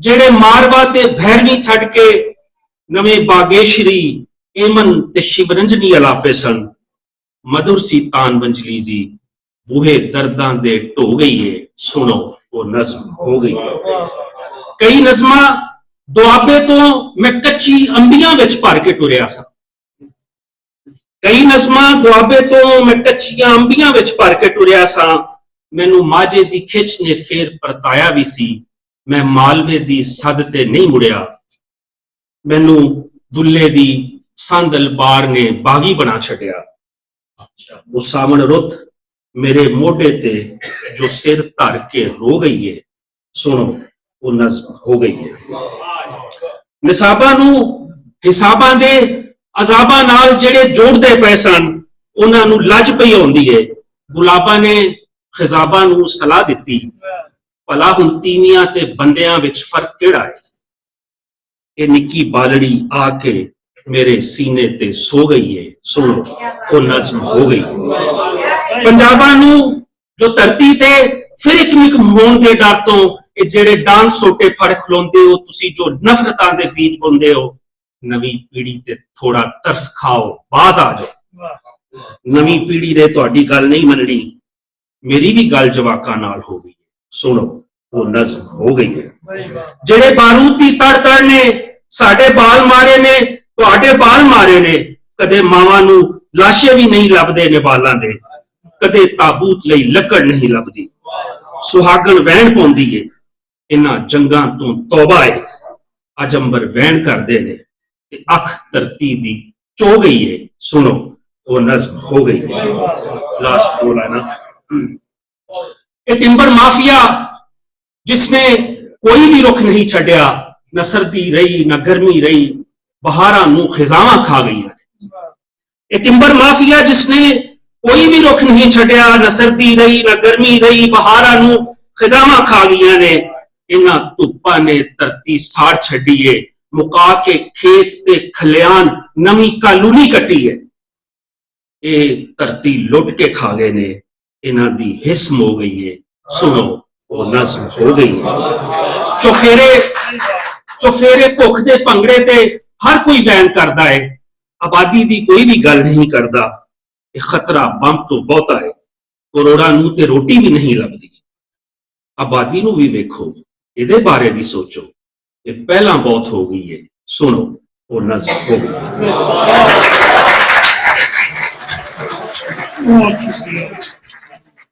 [SPEAKER 8] ਜਿਹੜੇ ਮਾਰਵਾ ਤੇ ਭੈਰਵੀ ਛੱਡ ਕੇ ਨਵੇਂ ਬਾਗੇਸ਼ਰੀ ਏਮਨ ਤੇ ਸ਼ਿਵਰੰਜਨੀ ਅਲਾਪੇ ਸਨ। ਮਧੁਰ ਸੀ ਤਾਨ ਵੰਜਲੀ ਦੀ ਬੂਹੇ ਦਰਦਾਂ ਦੇ ਢੋ ਗਈ ਏ, ਸੁਣੋ ਉਹ ਨਜ਼ਮ ਹੋ ਗਈ ਏ। ਕਈ ਨਜ਼ਮਾਂ ਦੁਆਬੇ ਤੋਂ ਮੈਂ ਕੱਚੀ ਅੰਬੀਆਂ ਵਿੱਚ ਭਰ ਕੇ ਟੁਰਿਆ ਸਾਂ। ਕਈ ਨਜ਼ਮਾਂ ਦੁਆਬੇ ਤੋਂ ਮੈਂ ਕੱਚੀਆਂ ਅੰਬੀਆਂ ਵਿੱਚ ਭਰ ਕੇ ਟੁਰਿਆ ਸਾਂ। ਮੈਨੂੰ ਮਾਝੇ ਦੀ ਖਿੱਚ ਨੇ ਫੇਰ ਪਰਤਾਇਆ ਵੀ ਸੀ। ਮੈਂ ਮਾਲਵੇ ਦੀ ਸੱਦ ਤੇ ਨਹੀਂ ਮੁੜਿਆ। ਮੈਨੂੰ ਦੁੱਲੇ ਦੀ ਸੰਦਲ ਬਾਰ ਨੇ ਬਾਗੀ ਬਣਾ ਛੱਡਿਆ। ਉਹ ਸਾਵਣ ਰੁੱਤ ਮੇਰੇ ਮੋਢੇ ਤੇ ਜੋ ਸਿਰ ਧਰ ਕੇ ਰੋ ਗਈ ਏ, ਸੁਣੋ ਉਹ ਨਜ਼ਮ ਹੋ ਗਈ ਏ। ਨਿਸਾਬਾਂ ਨੂੰ ਹਿਸਾਬਾਂ ਦੇ ਅਜ਼ਾਬਾਂ ਨਾਲ ਜਿਹੜੇ ਜੋੜਦੇ ਪਏ ਸਨ, ਉਹਨਾਂ ਨੂੰ ਲੱਜ ਪਈ ਆਉਂਦੀ ਏ। ਗੁਲਾਬਾਂ ਨੇ ਖਿਜ਼ਾਬਾਂ ਨੂੰ ਸਲਾਹ ਦਿੱਤੀ, ਭਲਾ ਹੁਣ ਤੀਵੀਆਂ ਤੇ ਬੰਦਿਆਂ ਵਿੱਚ ਫਰਕ ਕਿਹੜਾ ਹੈ? ਇਹ ਨਿੱਕੀ ਬਾਲੜੀ ਆ ਕੇ ਮੇਰੇ ਸੀਨੇ ਤੇ ਸੋ ਗਈ ਏ, ਸੁਣੋ ਉਹ ਨਜ਼ਮ ਹੋ ਗਈ। ਪੰਜਾਬਾਂ ਨੂੰ ਜੋ ਧਰਤੀ ਤੇ ਫਿਰ ਇੱਕ ਹੋਣ ਦੇ ਡਰ ਤੋਂ ਇਹ ਜਿਹੜੇ ਡਾਂਗ ਸੋਟੇ ਫੜ ਖਲੋਂਦੇ ਹੋ, ਤੁਸੀਂ ਜੋ ਨਫ਼ਰਤਾਂ ਦੇ ਬੀਜ ਬੁੰਦੇ ਹੋ, ਨਵੀਂ ਪੀੜ੍ਹੀ ਤੇ ਥੋੜਾ ਤਰਸ ਖਾਓ, ਬਾਜ਼ ਆ ਜਾਓ। ਨਵੀਂ ਪੀੜ੍ਹੀ ਨੇ ਤੁਹਾਡੀ ਗੱਲ ਨਹੀਂ ਮੰਨਣੀ, ਮੇਰੀ ਵੀ ਗੱਲ ਜਵਾਕਾਂ ਨਾਲ ਹੋ ਗਈ, ਸੁਣੋ ਉਹ ਨਜ਼ਮ ਹੋ ਗਈ ਹੈ। ਜਿਹੜੇ ਬਾਰੂਦ ਦੀ ਤੜ ਨੇ ਸਾਡੇ ਬਾਲ ਮਾਰੇ ਨੇ, ਤੁਹਾਡੇ ਬਾਲ ਮਾਰੇ ਨੇ। ਕਦੇ ਮਾਵਾਂ ਨੂੰ ਲਾਸ਼ੇ ਵੀ ਨਹੀਂ ਲੱਭਦੇ ਨੇ ਬਾਲਾਂ ਦੇ, ਕਦੇ ਤਾਬੂਤ ਲਈ ਲੱਕੜ ਨਹੀਂ ਲੱਭਦੀ। ਸੁਹਾਗਣ ਵਹਿਣ ਪਾਉਂਦੀ ਏ, ਇਹਨਾਂ ਜੰਗਾਂ ਤੋਂ ਤੌਬਾ ਏ। ਅਜੰਬਰ ਵਹਿਣ ਕਰਦੇ ਨੇ ਤੇ ਅੱਖ ਧਰਤੀ ਦੀ ਚੋ ਗਈ ਏ, ਸੁਣੋ ਉਹ ਨਜ਼ਮ ਹੋ ਗਈ। ਲਾਸਟ ਦੋ ਲਾਈਨਾਂ। ਇਹ ਟਿੰਬਰ ਮਾਫੀਆ ਜਿਸਨੇ ਕੋਈ ਵੀ ਰੁੱਖ ਨਹੀਂ ਛੱਡਿਆ, ਨਾ ਸਰਦੀ ਰਹੀ ਨਾ ਗਰਮੀ ਰਹੀ, ਬਹਾਰਾਂ ਨੂੰ ਖਿਜ਼ਾਵਾਂ ਖਾ ਗਈਆਂ। ਇਹ ਟਿੰਬਰ ਮਾਫੀਆ ਜਿਸਨੇ ਕੋਈ ਵੀ ਰੁੱਖ ਨਹੀਂ ਛੱਡਿਆ, ਨਾ ਸਰਦੀ ਰਹੀ ਨਾ ਗਰਮੀ ਰਹੀ, ਬਹਾਰਾਂ ਨੂੰ ਖਿਜ਼ਾਵਾਂ ਖਾ ਗਈਆਂ ਨੇ। ਇਹਨਾਂ ਧੁੱਪਾਂ ਨੇ ਧਰਤੀ ਸਾੜ ਛੱਡੀ ਏ, ਮੁਕਾ ਕੇ ਖੇਤ ਤੇ ਖਲਿਆਣ ਨਵੀਂ ਕਾਲੂਨੀ ਕੱਟੀ ਏ। ਇਹ ਧਰਤੀ ਲੁੱਟ ਕੇ ਖਾ ਗਏ ਨੇ, ਇਹਨਾਂ ਦੀ ਹਿਸਮ ਹੋ ਗਈ ਏ, ਸੁਣੋ ਉਹ ਨਜ਼ਮ ਹੋ ਗਈ। ਚੁਫੇਰੇ ਭੁੱਖ ਦੇ ਭੰਗੜੇ ਤੇ ਹਰ ਕੋਈ ਵੈਨ ਕਰਦਾ ਏ, ਆਬਾਦੀ ਦੀ ਕੋਈ ਵੀ ਗੱਲ ਨਹੀਂ ਕਰਦਾ। ਇਹ ਖਤਰਾ ਬੰਬ ਤੋਂ ਬਹੁਤਾ ਹੈ, ਕਰੋੜਾਂ ਨੂੰ ਤੇ ਰੋਟੀ ਵੀ ਨਹੀਂ ਲੱਭਦੀ। ਆਬਾਦੀ ਨੂੰ ਵੀ ਵੇਖੋ, ਇਹਦੇ ਬਾਰੇ ਵੀ ਸੋਚੋ, ਇਹ ਪਹਿਲਾਂ ਬਹੁਤ ਹੋ ਗਈ ਏ, ਸੁਣੋ ਉਹ ਨਜ਼ਮ ਹੋ ਗਈ।